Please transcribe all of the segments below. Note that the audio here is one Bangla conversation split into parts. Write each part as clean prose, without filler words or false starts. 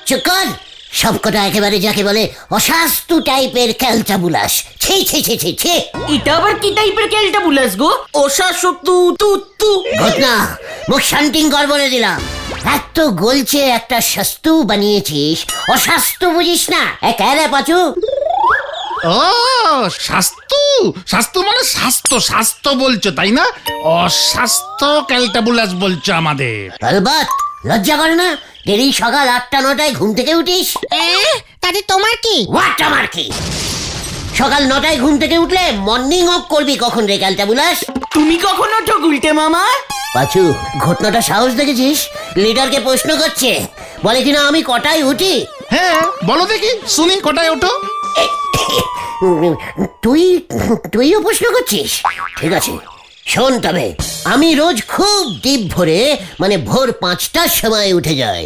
চুকর সবকটা একেবারে যাকে বলে অশাস্তু টাইপের ক্যালটাবুলাস। ছি ছি ছি ছি ছি। এটা আবার কি টাইপের ক্যালটাবুলাস গো? অশাস্তু তু তু। ঘটনা মুখ শান্তিং কর বলে দিলাম। এত গলছে একটা শাস্তু বানিয়েছিস, অশাস্তু বুঝিস না? একারে পাচু। ও স্বাস্থ্য, স্বাস্থ্য মানে স্বাস্থ্য, স্বাস্থ্য বলছো তাই না? অস্বাস্থ্য ক্যালটাবুলাস বলছো আমাদের। আলবাত লজ্জা করে না? ডেলি সকাল 8টা-9টায় ঘুম থেকে উঠিস। তাতে তোমার কি? হোয়াট আমার কি? সকাল 9টায় ঘুম থেকে উঠলে মর্নিং ওয়াক করবি কখন রে ক্যালটাবুলাস? তুমি কখন ওঠো গুলটে মামা? পাচু ঘটনাটা সাহস দেখেছিস? লিডারকে প্রশ্ন করছে, বলে কিনা আমি কটায় উঠি। হ্যাঁ বলো দেখি শুনি, কটায় ওঠো? তুইও প্রশ্ন করছিস? ঠিক আছে শোন, তবে আমি রোজ খুব ডিপ ভোরে মানে ভোর 5টার সময় উঠে যাই।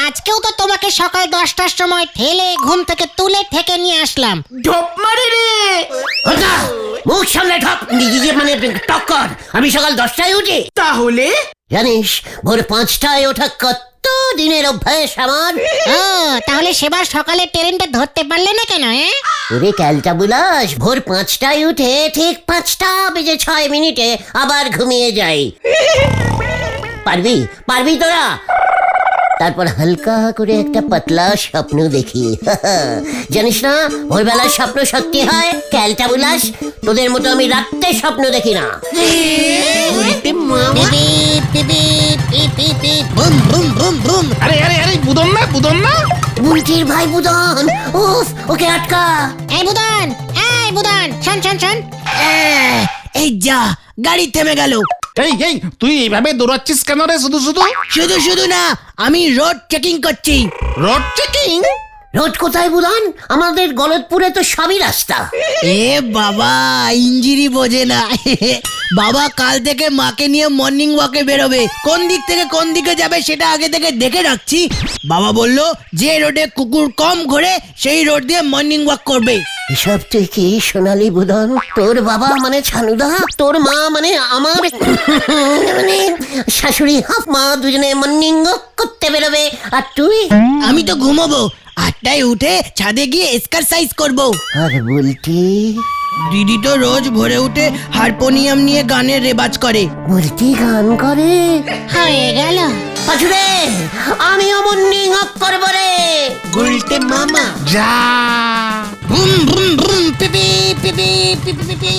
আজকেও তো তোমাকে সকাল 10টার সময় ঠেলে ঘুম থেকে তুলে ঠেকে নিয়ে আসলাম। ঢপ মারে রে। ঘটনা মুখ সামনে ঠক মানে টক্কর। আমি সকাল 10টায় উঠি। তাহলে জানিস ভোর 5টায় ওঠা কত দিনের অভ্যাস আমার। ও তাহলে সেবার সকালে ট্রেনটা ধরতে পারলে না কেন? ওরে ক্যালটাবুলাস, ভোর 5টায় উঠে ঠিক 5টা বেজে 6 মিনিটে আবার ঘুমিয়ে যাই। পারবি পারবি তোরা? তারপর হালকা করে একটা পাতলা স্বপ্ন দেখি। জানিস না ভোরবেলার স্বপ্ন সত্যি হয় ক্যালটাবুলাস? তোদের মতো আমি রাত্রে স্বপ্ন দেখি না। আরে আরে আরে বুদন না, বুদন না। বুলটির ভাই বুদন, উফ ওকে আটকা। এই বুদন, এই বুদন, শোন শোন শোন। এই যা, গাড়ি থেমে গেল। এই এই তুই এইভাবে দৌড়াচ্ছিস কেন রে শুধু শুধু? শুধু শুধু না, আমি রোড চেকিং করছি। Road checking? রোড কোথায় বুদন? আমাদের গলতপুরে তো সবই রাস্তা। এ বাবা, ইঞ্জিরি বোঝে না। বাবা কাল থেকে মাকে নিয়ে মর্নিং ওয়াকে বেরোবে। কোন দিক থেকে কোন দিকে যাবে সেটা আগে থেকে দেখে রাখছি। বাবা বলল যে রোডে কুকুর কম ঘোরে সেই রোড দিয়ে মর্নিং ওয়াক করবে। এসব তুই কি সোনালি বুদন? তোর বাবা মানে ছানুদা, তোর মা মানে আমার মানে শাশুড়ি হাফ মা, দুজনে মর্নিং ওয়াক করতে বেরোবে আর তুই? আমি তো ঘুমোবো, 8টায় উঠে ছাদে গিয়ে এক্সারসাইজ করব। আর বলতি? দিদি তো রোজ ভোরে উঠে হারমোনিয়াম নিয়ে গানের রেওয়াজ করে। বলতি গান করে? হয়ে গেল। পাছুরে আমিও মর্নিং ওয়াক করবো রে। গুলটে মামা যা। বুম বুম বুম পিপি পিপি পিপি পিপি।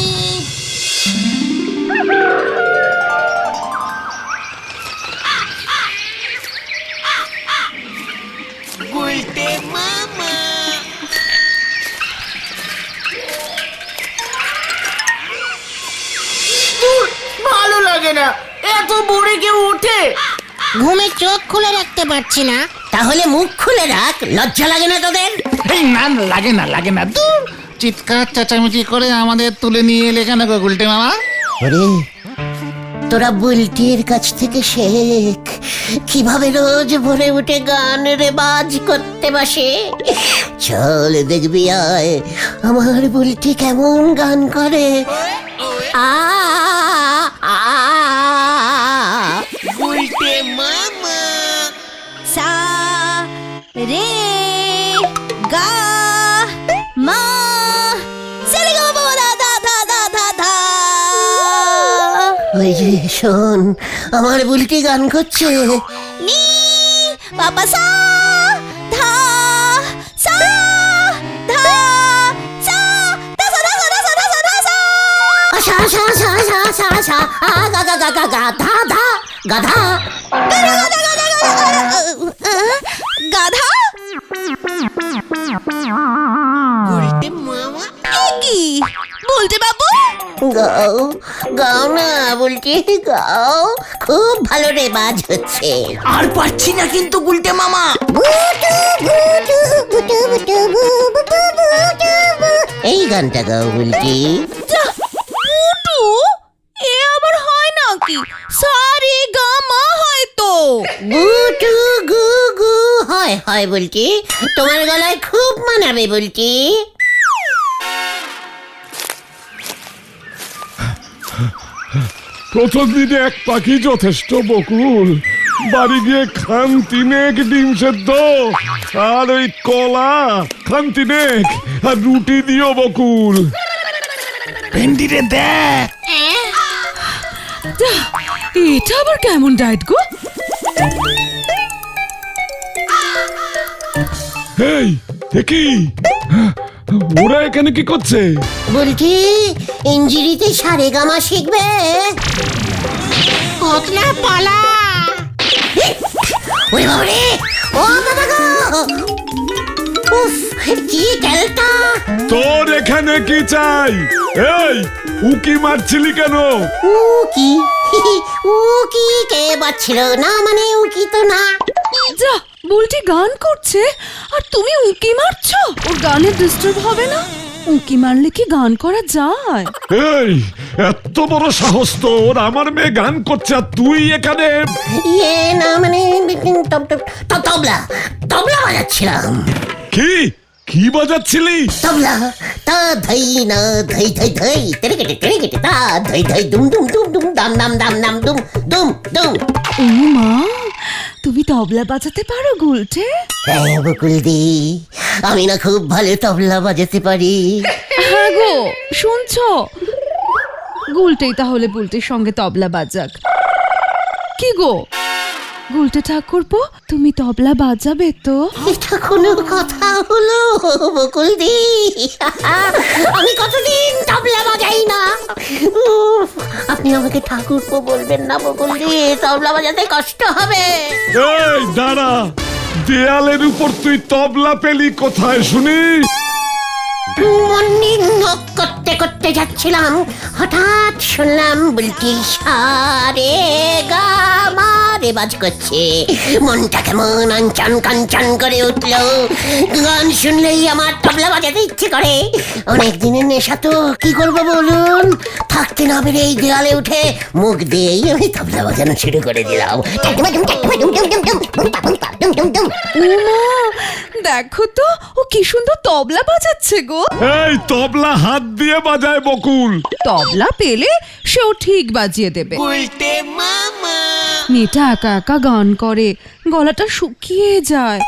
গুলটে মামা। ভালো লাগে না, এত ভোরে কেউ ওঠে? ঘুমে চোখ খুলে রাখতে পারছি না। তাহলে মুখ খুলে রাখ, লজ্জা লাগে না তোদের? এই না লাগে না, লাগে না। দূর, চিৎকার চেঁচামেচি করে আমাদের তুলে নিয়ে এলে কেন গো গুলটে মামা? ওরে তোরা বুলটির কাছ থেকে শেখ কিভাবে রোজ ভোরে উঠে গান রেবাজ করতে বসে। চল দেখবি আয় আমার বুলটি কেমন গান করে। আ আ গুলটে মামা। सा रे गा मा सा रे गा मा धा धा धा धा धा धा। ওই যে শোন আমার বুলটি গান করছে। नी पापा सा धा सा धा सा धा सा धा सा धा सा धा सा धा सा। আশা আশা আশা আশা আশা আশা আ গা গা গা গা গা ধা ধা গাধা। গাধা? গুলটে মামা। কি বলতে বাবু? গাও গাও না বলছি, গাও খুব ভালো রেবাজ হচ্ছে। আর পারছি না কিন্তু গুলটে মামা। এই গানটা গাও বলছি। মুটু, এ আবার হয় নাকি? সারে গা মা হয় তো। গুটু গু গু হয় হয় বলছি, তোমার গলায় খুব মানাবে বলছি। প্রথম দিনে এক পাখি যথেষ্ট বকুল, বাড়ি গিয়ে খান তিনেক ডিম সেদ্ধ আর ওই কলা খান তিনেক আর রুটি দিও বকুল। ভেন্ডি রে দেখ, এটা আবার কেমন ডায়েট গো? এই কি ওরা এখানে কি করছে? বলছি ইঞ্জিরিতে সারেগামা শিখবে। কোতলা পালা। ওরে বাবারে, ও বাবা গো, উফ কি ক্যালটা। তোর এখানে কি চাই? এই উকি মারছিলি কেন? উকি উকি কে বাচ্ছিল না, মানে উকি তো না। যা, বুলটি গান করছে আর তুমি উঁকি মারছো। ওর গানে ডিস্টার্ব হবে না? উঁকি মারলে কি গান করা যায়? এই এত বড় সাহস তোর, আমার মেয়ে গান করছে আর তুই এখানে? ইয়ে না মানে তবলা তবলা বাজাচ্ছিলাম। কি কি বাজাচ্ছিলি? তবলা তা ধই না ধই ধই ধই তেরে কেটে তা ধই ধই দুম দুম দুম দুম দাম দাম দাম দাম দুম দুম দুম। ও মা, তুমি তবলা বাজাতে পারো গুলটে? হ্যাঁ বকুলদি, আমি না খুব ভালো তবলা বাজাতে পারি। হ্যাঁ গো, শুনছো? গুলটেই তাহলে বুলটির সঙ্গে তবলা বাজাক। কি গো গুলটে ঠাকুরপো, তুমি তবলা বাজাবে তো? এটা কোনো কথা হলো বকুলদি? আমি কতদিন তবলা বাজাই না। উফ, আপনি আমাকে ঠাকুরপো বলবেন না বকুলদি, তবলা বাজাতে কষ্ট হবে। এই দাঁড়া, দেয়ালের উপর তুই তবলা পেলি কোথায় শুনি? মর্নিং ওয়াক করতে করতে যাচ্ছিলাম, হঠাৎ শুনলাম বুলটি সারে গা মা রেবাজ করছে। মনটা কেমন আনচান কাঞ্চান করে উঠলো। গান শুনলেই আমার তবলা বাজাতে ইচ্ছে করে। অনেক দিনের নেশা তো, কি করবো বলুন? থাকতে না পেরে এই দেয়ালে উঠে মুখ দিয়েই আমি তবলা বাজানো শুরু করে দিলাম। উমা, দেখো তো ও কি সুন্দর তবলা বাজাচ্ছে গো। এই তবলা হাত দিয়ে বাজায় বকুল। তবলা পেলে সেও ঠিক বাজিয়ে দেবে। মেয়েটা একা একা গান করে, গলাটা শুকিয়ে যায়।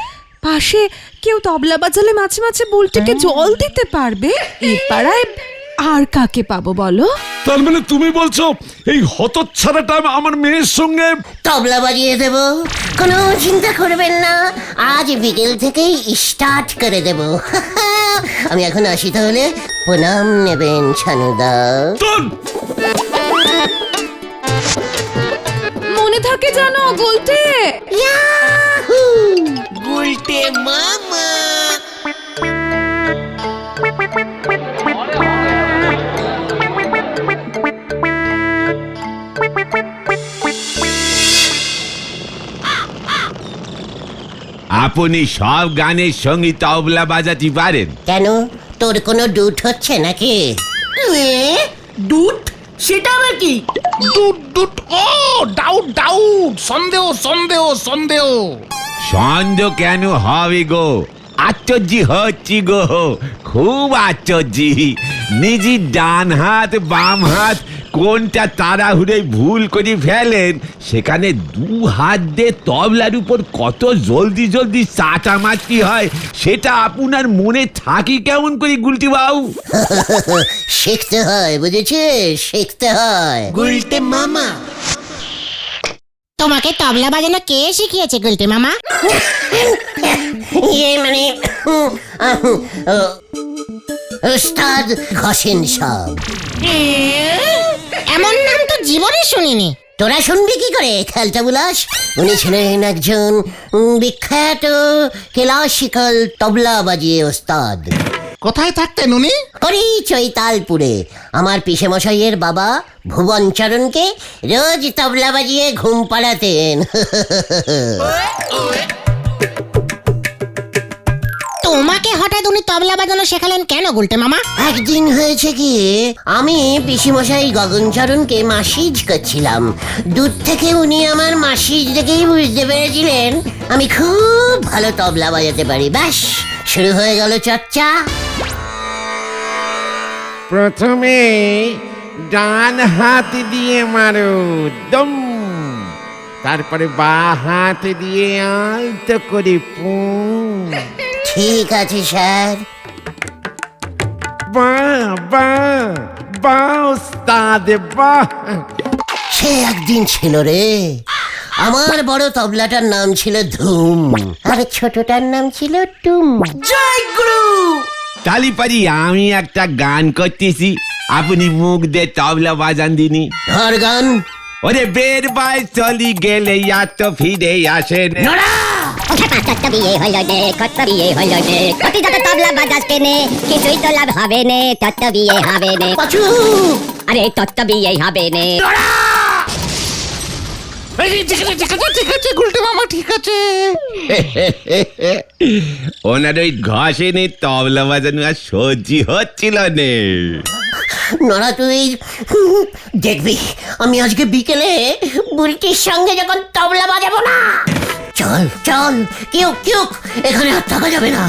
পাশে কেউ তবলা বাজালে মাঝে মাঝে বুলটিকে জল দিতে পারবে। এই পাড়ায় আর কাকে পাবো বলো? তার মানে তুমি বলছো এই হতচ্ছাড়াটা আমার মেয়ের সঙ্গে? তবলা বাজিয়ে দেব, কোনো চিন্তা করবেন না। আজ বিকেল থেকেই স্টার্ট করে দেব। আমি এখন আসি তাহলে, প্রণাম নেবেন ছানুদা। তোর মনে থাকে জানো গুলটে? ইয়াহু! আপনি সব গানের সঙ্গে তবলা বাজাতে পারেন? কেন, তোর কোনো ডুট হচ্ছে নাকি? দুধ? সেটা আবার কি? দুট দুট, ও ডাউট ডাউট, সন্দেহ সন্দেহ সন্দেহ। সন্দেহ কেন হবে গো? আশ্চর্য হচ্ছি গো, খুব আশ্চর্য। নিজের ডান হাত বাম হাত কোনটা তাড়াহুড়ে ভুল করে ফেলেন, সেখানে দু হাত দিয়ে তবলার উপর কত জলদি জলদি চাটা মারতে হয় সেটা আপনার মনে থাকি কেমন করে গুলটি বাবু? শিখতে হয়, বুঝেছিস? শিখতে হয়। তোমাকে তবলা বাজানো কে শিখিয়েছে গুলটে মামা? ইয়ে মানে উস্তাদ ঘসেন সব। এমন নাম তো জীবনে শুনিনি। তোরা শুনবি কি করে খেলটা বুলাস? উনি ছিলেন একজন বিখ্যাত ক্লাসিক্যাল তবলা বাজিয়ে ওস্তাদ। কোথায় থাকতেন উনি? করি চৈতালপুরে। আমার পিসে মশাইয়ের বাবা ভুবনচরণকে রোজ তবলা বাজিয়ে ঘুম পাড়াতেন। তোমাকে হঠাৎ উনি তবলা বাজানো শেখালেন কেন গুলটে মামা? একদিন হয়েছে কি, আমি পিসিমশাই গগনচরণকে মাসিজ করছিলাম। দূর থেকে উনি আমার মাসিজ দেখেই বুঝতে পেরেছিলেন আমি খুব ভালো তবলা বাজাতে পারি। ব্যাস শুরু হয়ে গেল চর্চা। প্রথমে ডান হাত দিয়ে মারো দম, তারপরে বা হাত দিয়ে আলতো করে পু। ঠিক আছে স্যার। বাহ বাহ বাহ ওস্তাদ বাহ। সে একদিন ছিল রে, আমার বড় তবলাটার নাম ছিল ধুম, আর ছোটটার নাম ছিল টুম। জয় গুরু। তালিপারি আমি একটা গান করতেছি, আপনি মুখ দিয়ে তবলা বাজান দিনি। ধর গান। ওরে বের বাই চলি গেলে ইয়া তো ফিরে আসে না। বিয়ে হলো নে, কত বিয়ে হলো নে, কত যত তবলা বাজাস কেনে, কিছুই তো লাভ হবে নে, তত বিয়ে হবে নে, পাচু, আরে তত বিয়ে হবে নে। ঠিক আছে গুলটে মামা, ঠিক আছে। ওনার ওই ঘষেনে তবলা বাজানো আর সহ্যি হচ্ছিল নে। নড়া তুই দেখবি আমি আজকে বিকেলে বুলটির সঙ্গে যখন তবলা বাজাবো না। চল চল, কেউ কেউ এখানে আর থাকা যাবে না।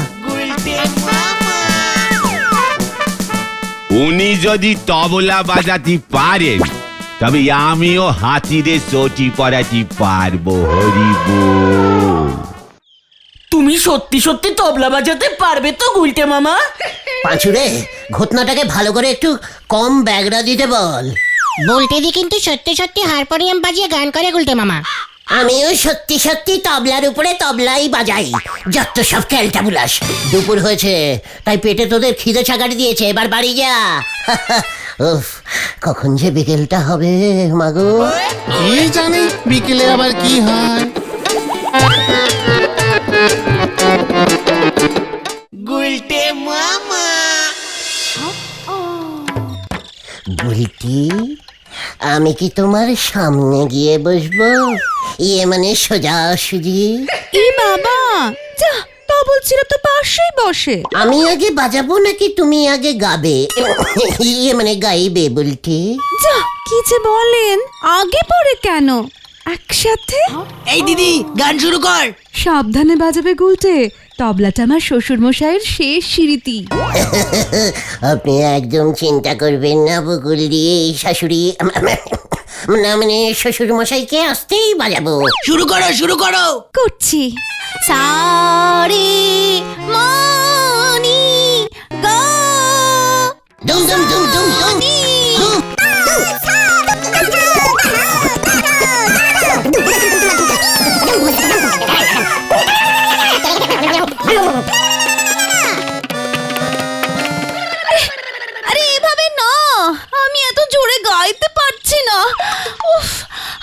উনি যদি তবলা বাজাতে পারেন তবে আমিও হাতিরে চটি পড়াতে পারবো। হরিব, তুমি সত্যি সত্যি তবলা বাজাতে পারবে তো গুলটে মামা? পাঁচুরে, ঘটনাটাকে ভালো করে একটু কম ব্যাগরা দিতে বল। বুলটেদি কিন্তু সত্যি সত্যি হারমোনিয়াম বাজিয়ে গান করে গুলটে মামা। আমিও সত্যি সত্যি তবলার উপরে তবলাই বাজাই। যত সব ক্যালটা বুলাস। দুপুর হয়েছে, তাই পেটে তোদের খিদে ছাগাড়ি দিয়েছে, এবার বাড়ি যা। উফ, কখন যে বিকেলটা হবে মাগো। কি জানি বিকেলে আবার কি হয়। বুলটি, আমি কি তোমার সামনে গিয়ে বসবো? ইয়ে মানে সোজাসুজি। এ বাবা, যা, তবল ছিল তো পাশেই বসে। আমি আগে বাজাবো নাকি তুমি আগে গাবে? ইয়ে মানে গাইবে বুলটি। যা, কি যে বলেন, আগে পরে কেন, একসাথে। এই দিদি, গান শুরু কর। সাবধানে বাজাবে গুলটে, তবলাটা আমার শ্বশুর মশাইয়ের শেষ স্মৃতি। আপনি একদম চিন্তা করবেন না বকুল দিয়ে, শাশুড়ি না মানে শ্বশুর মশাইকে আসতেই বাজাবো। শুরু করো, শুরু করো। করছি। সারি মনি গো, দুম দুম দুম দুম দুম। আরে এভাবে না, আমি এত জোরে গাইতে পারছি না, উফ,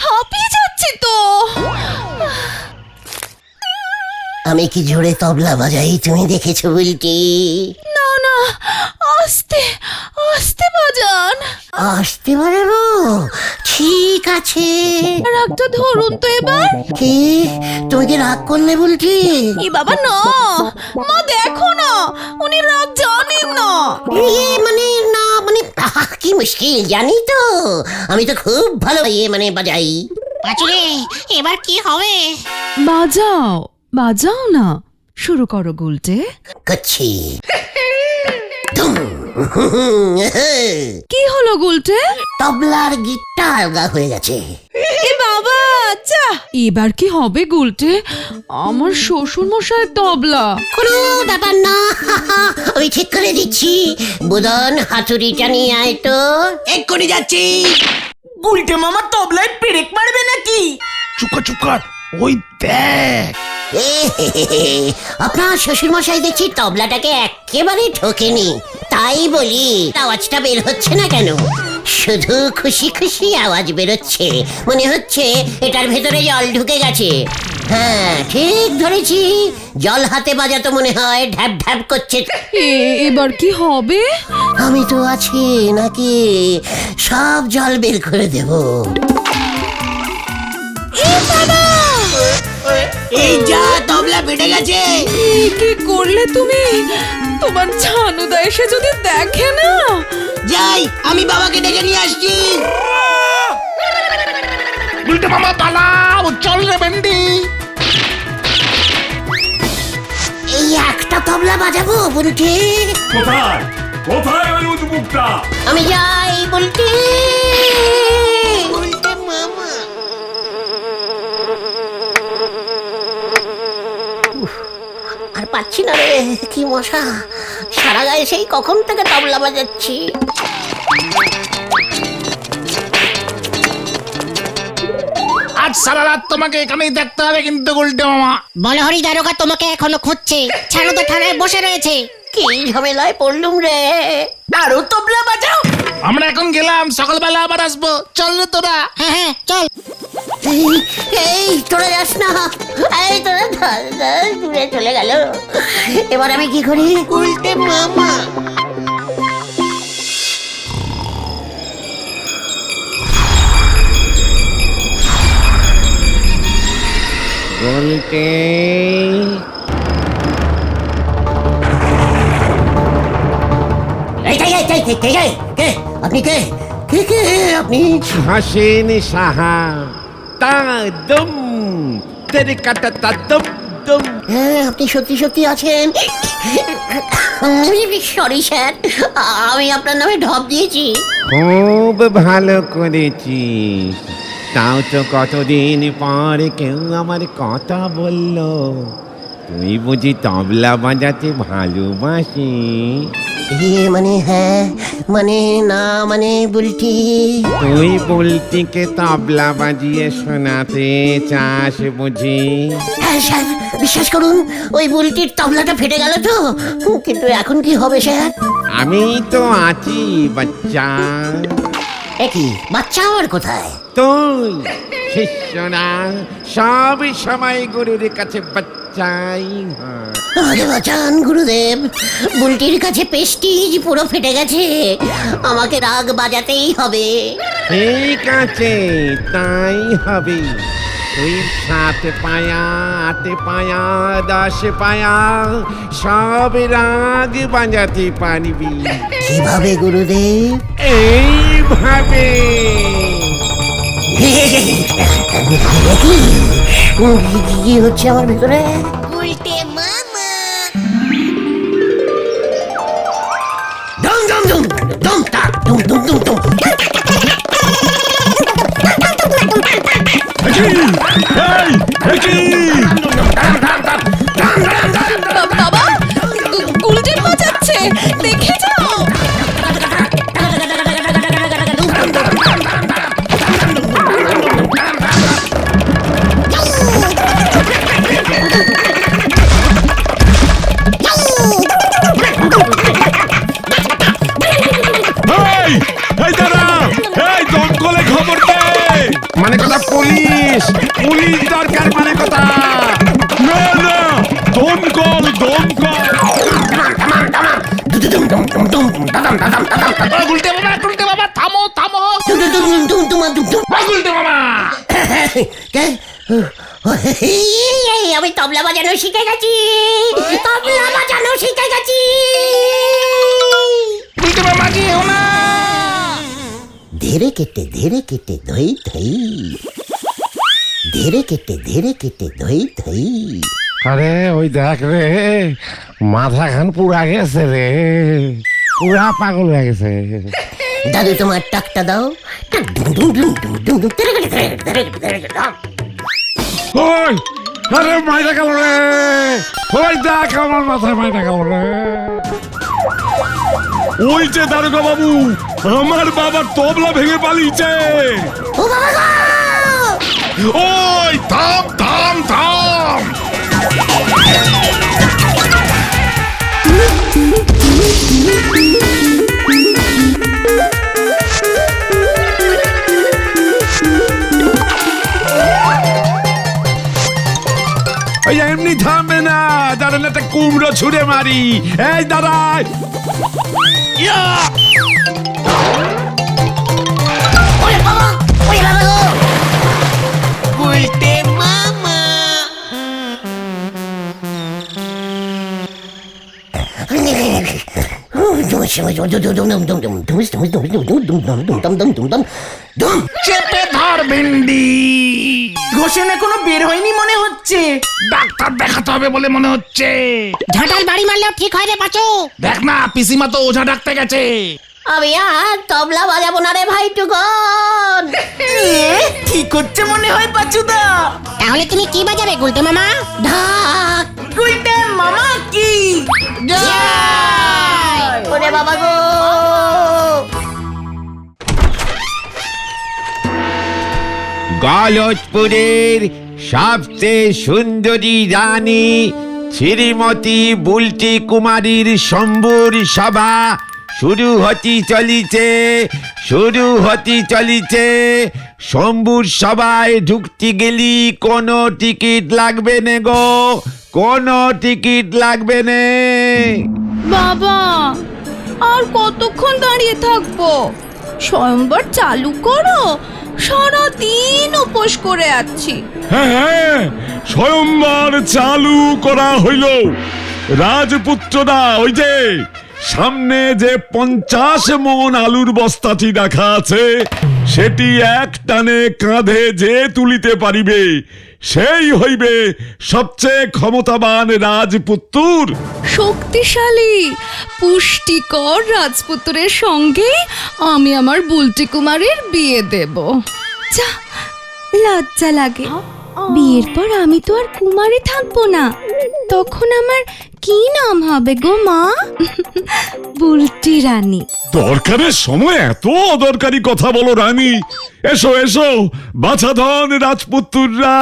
হাঁপিয়ে যাচ্ছি তো। আমি কি জোরে তবলা বাজাই তুমি দেখেছো বুলটি? না না, আস্তে আস্তে বাজান। আসতে পারবো? ঠিক আছে। রাগটা ধরুন তো এবার। কি, তুমি কি রাগ করলে বুলটি? এ বাবা না, মা দেখো না, উনি রাগ জানেন না। ইয়ে মানে না মানে কি মুশকিল জানি তো, আমি তো খুব ভালো ইয়ে মানে বাজাই। পাচুরে, এবার কি হবে? বাজাও, বাজাও না, শুরু করো গুলটে। করছি। কি হলো গুলটে? তবলার গিটটা আলগা হয়ে গেছে। এ বাবা, যা, এবার কি হবে গুলটে? আমার শ্বশুর মশাই তবলা। কোনো ব্যাপার না, আমি ঠিক করে দিচ্ছি। বুদন, হাতুড়িটা নিয়ে আয় তো। এক্ষুনি যাচ্ছি। গুলটে মামা তবলায় পেরেক মারবে নাকি? চুপ কর, চুপ কর, ওই দেখ। আপনার শ্বশুর মশাই দেখছি তবলাটাকে একেবারে ঠকেনি, তাই বলি আওয়াজটা বের হচ্ছে না কেন? শুধু খুশি খুশি আওয়াজ বেরোচ্ছে, মনে হচ্ছে এটার ভেতরে জল ঢুকে গেছে। হ্যাঁ ঠিক ধরেছি, জল হাতে বাজাতো মনে হয়, ঢ্যাপ ঢ্যাপ করছে। এবার কি হবে? আমি তো আছি নাকি, সব জল বের করে দেব। এই যা, তবলা ফেটে গেছে। কি করলে তুমি? তোমার ছানুদা এসে যদি দেখে না। যাই, আমি বাবাকে ডেকে নিয়ে আসছি। গুলটে মামা পালাও, চল রে বেন্ডি। এই একটা তবলা বাজাবো বুলটি। কোথায় কোথায় ওই উদ্মুকটা? আমি যাই বুলটি। পাচ্ছি না রে, কি মশা, সারা গায়ে সেই কখন থেকে তবলা বাজাচ্ছি। আজ সারা রাত তোমাকে এখানেই থাকতে হবে কিন্তু গুলটে মামা। বলহরি দারোগা তোমাকে এখনো খুঁজছে, ছানু তো থানায় বসে রয়েছে। কি ঝামেলায় পড়লুম রে। আরো তবলা বাজাও। আমরা এখন গেলাম, সকালবেলা আবার আসবো। চল রে তোরা। হ্যাঁ হ্যাঁ চল। এই তোরা যাস না, এই তোরা দূরে চলে গেল। এবার আমি কি করি? উল্টে মামা বলতে কে আপনি? কে কে কে আপনি? হাসেন সাহা তা দম তেরে কাটা তা দম দম। হ্যাঁ, আপনি সত্যি সত্যি আছেন? সরি স্যার, আমি আপনার নামে ঢপ দিয়েছি। খুব ভালো করেছিস। তাও তো কতদিন পর কেউ আমার কথা বলল। তুই বুঝি তবলা বাজাতে ভালোবাসিস? মানে হ্যাঁ, মানে না, মানে বুলটি। তুই বুলটিকে তবলা বাজিয়ে শোনাতে চাস বুঝি? হ্যাঁ স্যার, বিশ্বাস করুন, ওই বুলটির তবলাটা ফেটে গেল তো। কিন্তু এখন কি হবে স্যার? আমি তো আছি বাচ্চা। একই বাচ্চা আমার কোথায়? তুই শিষ্যরা সব সময় গুরুর কাছে বাচ্চাই হয়। আমাকে বাঁচান গুরুদেব, বুলটির কাছে পেস্টিজ পুরো ফেটে গেছে, আমাকে রাগ বাজাতেই হবে। ঠিক আছে, তাই হবে। তুই 7 পায়া 8 পায়া 10 পায়া সব রাগ বাজাতে পারবি। কিভাবে গুরুদেব? এইভাবে। কি হচ্ছে আমার ভিতরে? উল্টে মামা। ডম ডম ডম ডম টা ডম ডম ডম ডম। বাবা, গুলটে বাজাচ্ছে, দেখে যাও। এই দাঁড়া, এই দমকলে খবর দে। মানে কথা পুলিশ, পুলিশ দরকার মানে কথা। না না, দমকল দমকল। গুলটে মামা থামো থামো। গুলটে মামা আমি তবলা বাজানো শিখে গেছি, তবলা বাজানো শিখে গেছি। গুলটে মামা কি হলো? ধীরে কেটে ধই ধই, ধীরে কেটে ধই ধই। আরে ওই দেখ রে, মাথা খান পুরা গেছে রে, পুরা পাগল হয়ে গেছে। দাদু তোমার টাকটা দাও। ওই, আরে মাইরা গেল রে। ওই দেখ, আমার মাথায় মাইরা গেল রে। ওই যে দারোগা বাবু, আমার বাবার তবলা ভেঙে পালিয়েছে। ও বাবা গো! ওই থাম থাম থাম। এই এমনি থামবে না, দাঁড়ান একটা কুমড়ো ছুঁড়ে মারি। এই দাঁড়ায়। ওরে বাবা, ওরে বাবা গো! উল্টে মামা। চেপে ধর ভিন্ডি। ঘোষণা এখনো বের হয়নি মনে হচ্ছে। ডাক্তার দেখাতে হবে বলে মনে হচ্ছে। ঝাঁটাল বাড়ি মারলেও ঠিক হয় রে পাচু। দেখ না, পিসিমা তো ওঝা ডাকতে গেছে। আমি আর তবলা বাজাবো না রে ভাই টুকন। কি করছে মনে হয় পাচুদা? তাহলে তুমি কি বাজাবে গুলটে মামা? ঢাক। উল্টে মামা ওরে বাবা গো! গলতপুরের সবচেয়ে সুন্দরী রানী শ্রীমতী বুলটি কুমারীর শম্ভুর সভা শুরু হতে চলিছে। শম্ভুর সভায় ঢুকতে গেলি কোনো টিকিট লাগবে না গো, কোনো টিকিট লাগবে না। বাবা আর কতক্ষণ দাঁড়িয়ে থাকবো? স্বয়ংবর চালু করো, সারাদিন উপোস করে আছি। হ্যাঁ, স্বয়ংবর চালু করা হইল। রাজপুত্ররা, ওই যে সামনে যে 50 মণ আলুর বস্তাটি রাখা আছে, সেটি এক টানে কাঁধে যে তুলিতে পারিবে, সেই হইবে সবচেয়ে ক্ষমতাবান রাজপুত্র। শক্তিশালী পুষ্টিকর রাজপুত্রের সঙ্গে আমি আমার বুলটি কুমারের বিয়ে দেব। যা, লজ্জা লাগে। বিয়ের পর আমি তো আর কুমারী থাকবো না। তখন আমার কি নাম হবে গো মা? বুলটি রানী। দরকারের সময় এত অদরকারি কথা বলো রানী। এসো এসো বাছাধন রাজপুত্ররা।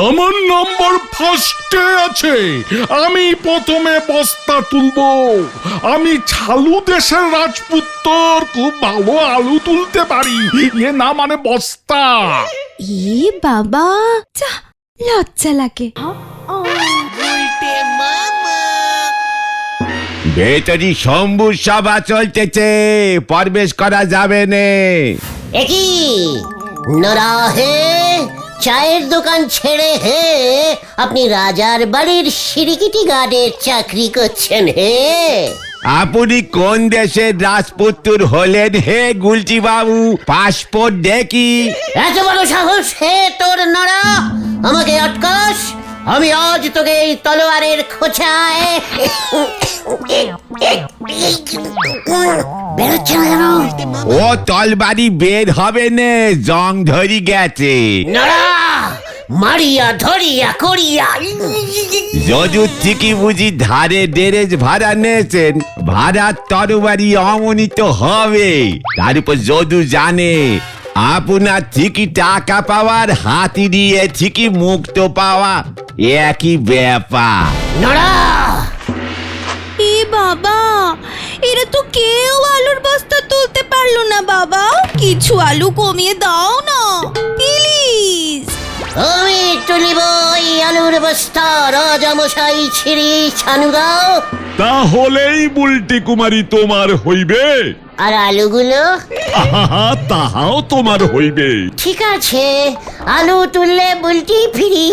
আমার নম্বর ফার্স্টে আছে। আমি প্রথমে বস্তা তুলবো। আমি ছালু দেশের রাজপুত্র, খুব ভালো আলু তুলতে পারি। এ না মানে বস্তা। এ বাবা, যা, লজ্জা লাগে। ভেতরি শম্ভুর সভা চলতেছে, প্রবেশ করা যাবে না। একই নরা হে, চায়ের দোকান ছেড়ে হে আপনি রাজার বাড়ির সিরিকিটি গার্ডের চাকরি করছেন হে? আপনি কোন দেশের রাজপুত্র হলেন হে গুলটি বাবু? পাসপোর্ট দেখি। এত বড় সাহস হে তোর নরা, আমাকে আটকাস? আমি আজ তোকে এই তলোয়ারের খোঁচায় বেরোচ্ছে না যেন। ও তলবারি বের হবে না, জং ধরি গেছে। নরা, মারিয়া ধরিয়া করিয়া যদুর থেকে বুঝি ধারে ডেরেজ ভাড়া নিয়েছেন, ভাড়ার তরবারি অমনিত হবে। তার উপর যদু জানে আপনার থেকে টাকা পাওয়ার, হাতি দিয়ে থেকে মুক্ত পাওয়া একই ব্যাপার। নরা, এ বাবা, এরা তো কেউ আলুর বস্তা তুলতে পারলো না বাবা। কিছু আলু কমিয়ে দাও না প্লিজ। আমি তুলিব এই আলুর বস্তা, রাজামশাই ছিড়ি ছানু দাও। তাহলেই বুলটি কুমারী তোমার হইবে। আর আলুগুলো? আহা, তাহাও তোমার হইবে। ঠিক আছে, আলু তুললে বুলটি ফিরি।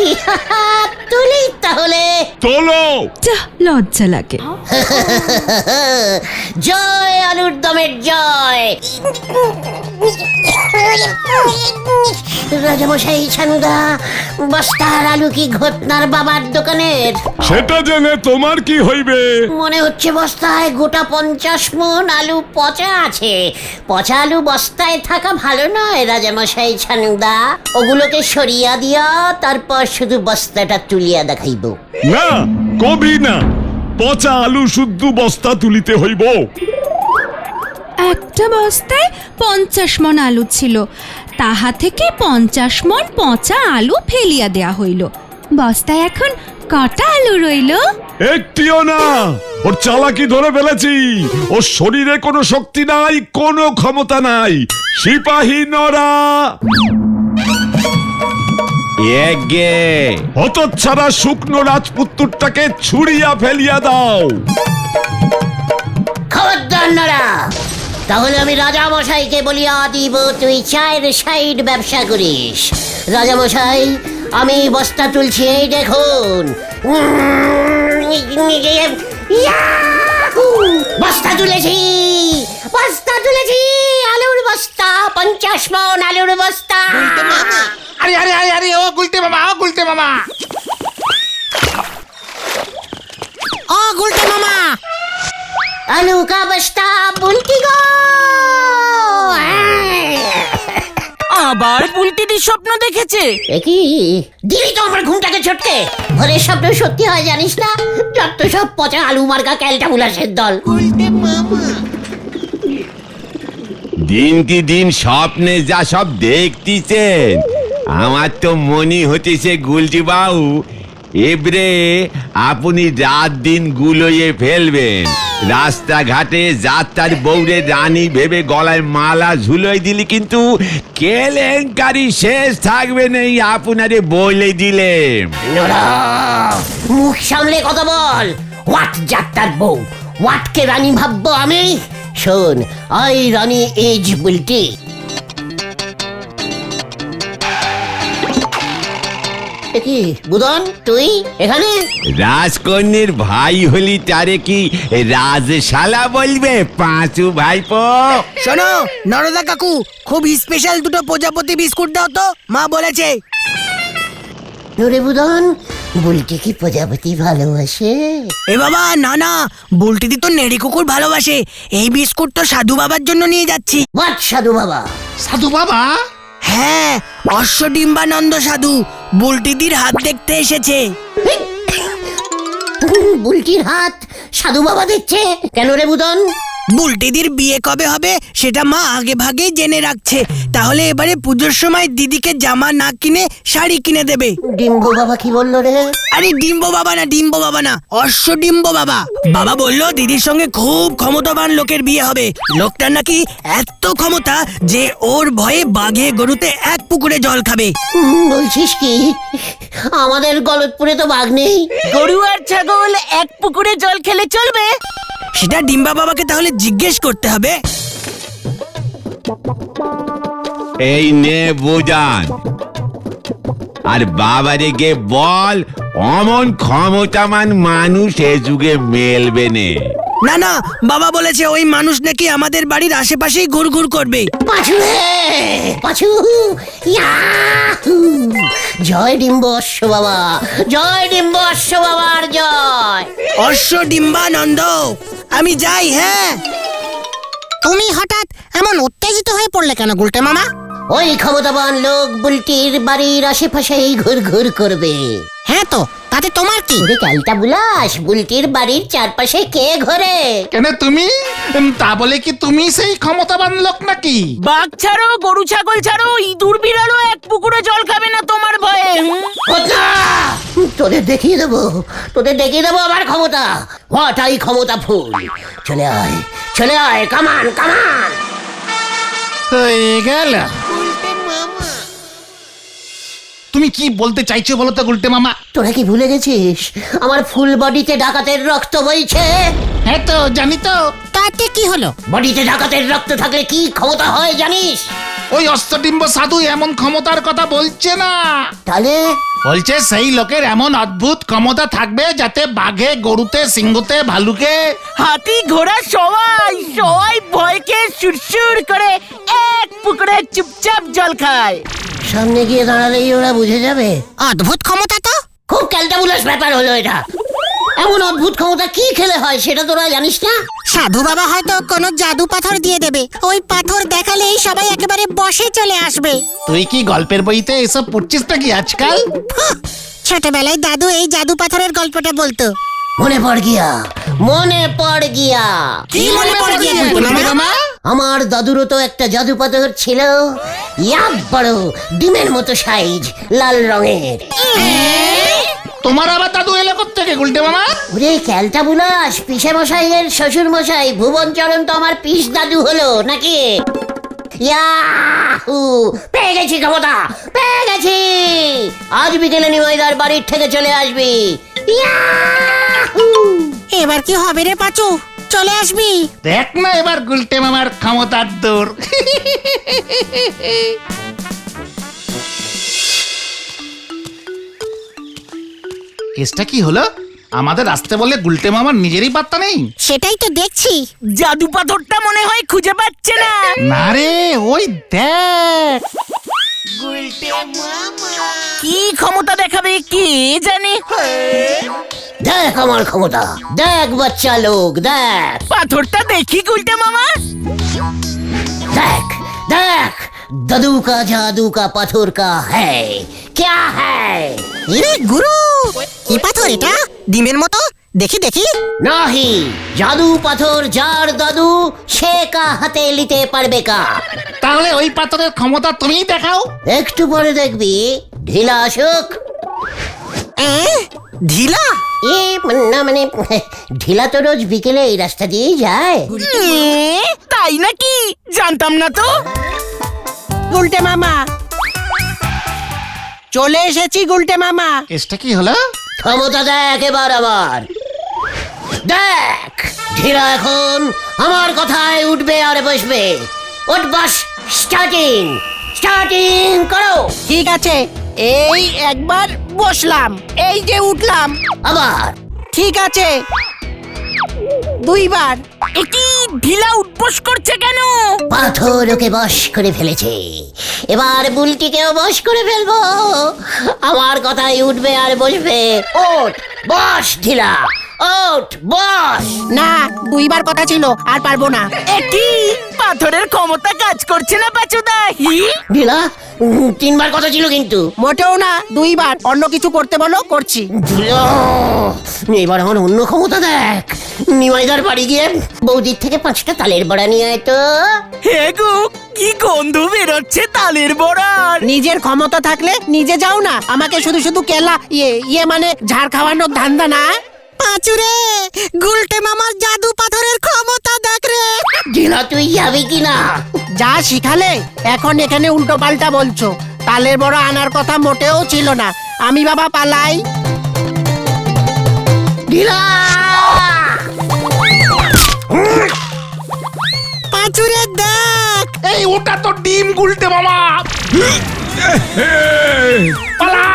তুলি তাহলে। চলো। যা, লজ্জা লাগে। জয় আলুর দমের জয়। রাজামশাই ছানুদা, বস্তার আলু কি ঘটনার বাবার দোকানের? সেটা জেনে তোমার কি হইবে? মনে হচ্ছে বস্তায় গোটা 50 মণ আলু পচা আছে। পচা আলু বস্তায় থাকা ভালো নয় রাজামশাই ছানুদা। ওগুলোকে সরিয়া দিয়া তারপর শুধু বস্তাটা তুলিয়া দেখাইব। না, কবি না। পচা আলু শুদ্ধ বস্তা তুলিতে হইব। একটা বস্তায় 50 মণ আলু ছিল, তাহা থেকে 50 মণ পচা আলু ফেলিয়া দেয়া হইল। বস্তায় এখন কটা আলু রইল? একটিও না। ওর চালাকি ধরে ফেলেছি। ওর শরীরে কোনো শক্তি নাই, কোনো ক্ষমতা নাই। সিপাহী নরা, এগে হতচ্ছাড়া শুকনো রাজপুত্রটাকে ছুড়িয়া ফেলিয়া দাও। খবরদার নরা, তাহলে আমি রাজামশাইকে বলিয়া দিব তুই চায়ের সাইড ব্যবসা করিস। রাজামশাই, আমি বস্তা তুলছি, এই দেখুন। বস্তা তুলেছি, বস্তা তুলেছি, আলুর বস্তা, 50 মণ আলুর বস্তা। আরে আরে আরে আরে, ও গুলটে মামা, ও গুলটে মামা। ও গুলটে মামা, আলু কা বস্তা বুলটি গো। আবার বুলটি বাড়ির স্বপ্ন দেখেছে? কি দিলি তো আমার ঘুমটাকে ছটকে। ভোরের স্বপ্ন সত্যি হয় জানিস না? যত সব পচা আলু মার্কা ক্যালটা বুলাসের দল। দিন কি দিন স্বপ্নে যা সব দেখতেছেন, আমার তো মনে হতেছে গুলটি বাবু এবারে আপনি রাত দিন গুলোয়ে ফেলবেন। রাস্তাঘাটে যাত্রার বউরে রানী ভেবে গলায় মালা ঝুলোয় দিলি কিন্তু কেলেঙ্কারি শেষ থাকবে নেই, আপনারে বলে দিলেন। নোরা, মুখ সামলে কথা বল। হোয়াট যাত্রার বউ, হোয়াটকে রানী ভাববো আমি? শোন, আই রানী এজ বুলটি। কি বুদন তুই এখানে? রাজকন্যের ভাই হলি তারে কি রাজশালা বলবে পাঁচু ভাইপো? শোনো নরদা কাকু, খুব স্পেশাল দুটো প্রজাপতি বিস্কুট দাও তো, মা বলেছে। নোরে বুদন, বুলটি কি প্রজাপতি ভালোবাসে? এ বাবা না না, বুলটিদি তো নেড়ি কুকুর ভালোবাসে। এই বিস্কুট তো সাধু বাবার জন্য নিয়ে যাচ্ছি। হোয়াট সাধু বাবা? সাধু বাবা? হ্যাঁ, অশ্বডিম্বানন্দ সাধু বুলটিদির হাত দেখতে এসেছে। বুলটির হাত সাধু বাবা দেখছে কেন রে বুদন? বুলটিদির বিয়ে কবে হবে সেটা মা আগে ভাগেই জেনে রাখছে। তাহলে এবারে পুজোর সময় দিদিকে জামা না কিনে শাড়ি কিনে দেবে। ডিম্বু বাবা কি বললো রে? আরে ডিম্ব বাবা না, ডিম্ব বাবা না, অশ্বডিম্ব বাবা। বাবা বললো দিদির সঙ্গে খুব ক্ষমতাবান লোকের বিয়ে হবে। লোকটার নাকি এত ক্ষমতা যে ওর ভয়ে বাঘে গরুতে এক পুকুরে জল খাবে। বলছিস কি? আমাদের গলতপুরে তো বাঘ নেই। গরু আর ছাগল এক পুকুরে জল খেলে চলবে? সেটা ডিম্বা বাবাকে তাহলে জিজ্ঞেস করতে হবে। এই নে বুঝান, আর বাবারে গে বল অমন ক্ষমতামান মানুষ এ যুগে মেলবে নে। না না, বাবা বলেছে ওই মানুষ নাকি আমাদের বাড়ির আশেপাশেই ঘুরঘুর করবে। পাছু রে, পাছু, ইয়াহু! জয় ডিম্ব অশ্ব বাবা, জয় ডিম্ব অশ্ব বাবার জয়। অশ্বডিম্বানন্দ, আমি যাই। হ্যাঁ, তুমি হঠাৎ এমন উত্তেজিত হয়ে পড়লে কেন গুলটে মামা? ওই ক্ষমতাবান লোক বুলটির বাড়ির আশেপাশেই ঘুরঘুর করবে। হ্যাঁ তো, তাতে তোমার কি? ওরে ক্যালটা বুলাস, বুলটির বাড়ির চারপাশে কে ঘোরে? কেন তুমি? তা বলে কি তুমি সেই ক্ষমতাবান লোক নাকি? বাঘ ছাড়ো, গরু ছাগল ছাড়ো, ইঁদুর বিড়ালও এক পুকুরে জল খাবে না তোমার ভয়ে। ওটা! তোদের দেখিয়ে দেবো, তোদের দেখিয়ে দেবো আমার ক্ষমতা। হোয়াট আই ক্ষমতা ফুল। চলে আয়, চলে আয়, কামান কামান। হয়ে গেল। তুমি কি বলতে চাইছো বলো তো গুলটে মামা? তোরা কি ভুলে গেছিস আমার ফুল বডিতে ডাকাতের রক্ত বইছে? হ্যাঁ তো জানি তো। তাতে কি হলো? বডিতে ডাকাতের রক্ত থাকলে কি ক্ষমতা হয় জানিস? ওই অষ্টডিম্ব সাধু এমন ক্ষমতার কথা বলছে না। তাহলে বলছে সেই লোকের এমন অদ্ভুত ক্ষমতা থাকবে যাতে বাঘে গরুতে সিংহতে ভালুকে হাতি ঘোড়া সবাই সবাই ভয়কে সুরসুর করে এক পুকুরে চুপচাপ জল খায়। সামনে গিয়ে দাঁড়ালেই ওরা বুঝে যাবে। অদ্ভুত ক্ষমতা তো। খুব ক্যালটাবুলাস ব্যাপার হলো এটা। এমন অদ্ভুত ক্ষমতা কি খেলে হয় সেটা তোরা জানিস না? সাধু বাবা হয়তো কোনো জাদু পাথর দিয়ে দেবে। ওই পাথর দেখালেই সবাই একেবারে বসে চলে আসবে। তুই কি গল্পের বইতে এসব পড়ছিস নাকি আজকাল? ছোটবেলায় দাদু এই জাদু পাথরের গল্পটা বলতো। মনে পড় গিয়া, মনে পড় গিয়া। কি মনে পড়ে গিয়ে গুলটে মামা? আমার দাদুরও তো একটা জাদু পাথর ছিল, ইয়া বড় ডিমের মতো সাইজ, লাল রঙের। তোমার আবার দাদু এলো থেকে গুলটে মামা? ওরে ক্যালটা বুলাস, পিসে মশাইয়ের শ্বশুর মশাই ভুবন চরণ তো আমার পিস দাদু হলো নাকি? ইয়াহু! পেয়ে গেছি ক্ষমতা, পেয়ে গেছি। আজ বিকেলে নিমাইদার বাড়ির থেকে চলে আসবি। ইয়াহু! এবার কি হবে রে পাচু? চলে আসবি? দেখ না এবার গুলটে মামার ক্ষমতার দূর। কেসটা কি হলো? আমাদের আসতে বলে গুলটে মামার নিজেরই পাত্তা নেই। সেটাই তো দেখছি। জাদু পাথরটা মনে হয় খুঁজে পাচ্ছে না। না রে, ওই দেখ। কি ক্ষমতা দেখাবে কে জানে? দেখ আমার ক্ষমতা, দেখ বাচ্চা লোক, দেখ। পাথরটা দেখি গুলটে মামা। দেখ দেখ दादू का जादू का पत्थर का है क्या है? ইরে গুরু কি পাথর এটা ডিমের মতো দেখি দেখি নাহি জাদু পাথর যার দাদু সে কা হাতে নিতে পারবে কা। তাহলে ওই পাথরের ক্ষমতা তুমিই দেখাও। একটু পরে দেখবি ঢিলা আসুক। ঢিলা না মানে ঢিলা তো রোজ বিকেলে এই রাস্তা দিয়ে যায়। তাই নাকি? জানতাম না তো। গুলটে মামা চলে এসেছি গুলটে মামা। কেসটা কি হলো? ক্ষমতা দেখ এবার আবার দেখ। ঢিলা এখন আমার কথায় উঠবে আর বসবে। ওঠ বস, স্টার্টিং স্টার্টিং করো। ঠিক আছে এই একবার বসলাম, এই যে উঠলাম। আবার ঠিক আছে দুইবার। একি ঢিলা উঠবোস করছে কেন? পাথর ওকে বশ করে ফেলেছে, এবার বুলটিকেও বশ করে ফেলবো। আমার কথায় উঠবে আর বসবে। ওঠ বস ঢিলা, ওঠ বস। না দুইবার কথা ছিল আর পারবো না। একি পাথরের ক্ষমতা কাজ করছে না পাচুদা? ঢিলা তিনবার কথা ছিল কিন্তু। মোটেও না দুইবার। অন্য কিছু করতে বলো করছি। ঢিলা, এবার আমার অন্য ক্ষমতা দেখ। নিমাইদার বাড়ি গিয়ে বৌদির থেকে 5টা তালের বড়া নিয়ে আয় তো। হে গো কি গন্ধ বেরোচ্ছে তালের বড়ার। নিজের ক্ষমতা থাকলে নিজে যাও না, আমাকে শুধু শুধু কেলা ইয়ে মানে ঝাড় খাওয়ানোর ধান্দা না। পাঁচুরে গুলটে মামার জাদু পাথরের ক্ষমতা দেখ রে। ঢিলা তুই যাবি কিনা? যা শিখালে এখন এখানে উল্টো পাল্টা বলছো। তালের বড় আনার কথা মোটেও ছিল না। আমি বাবা পালাই। ঢিলা পাঁচুরে দেখ। এই ওটা তো ডিম গুলটে মামা। পালা!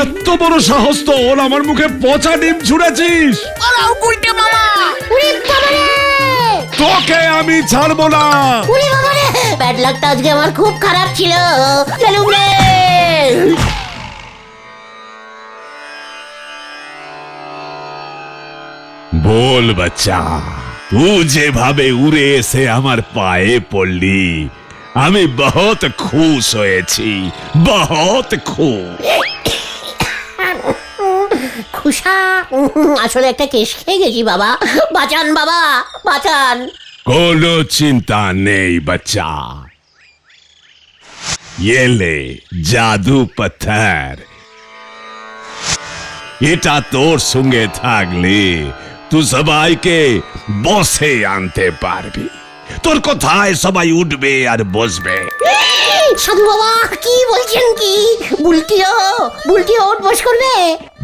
এত বড় সাহস তোর, আমার মুখে পচা ডিম ছুঁড়েছিস? পালাও গুলটে মামা। উড়ি বাবারে, তোকে আমি ছাড়বো না। উড়ি বাবারে, ব্যাড লাকটা আজকে আমার খুব খারাপ ছিল। চলুন রে। বল বাচ্চা, তুই যেভাবে উড়ে এসে আমার পায়ে পড়লি আমি বহুত খুশ হয়েছি, বহুত খুশ। খুশা আসলে একটা কেস খেয়ে গেছি বাবা। বাঁচান বাবা বাঁচান। কোনো চিন্তা নেই বাচ্চা, ये ले জাদু পাথর। এটা তোর সঙ্গে থাকলে তুই সবাইকে বসে আনতে পারবি। তোর কথায় সবাই উঠবে আর বসবে। সাধু বাবা কি বলছেন কি? বুলটিও উঠ বস করবে?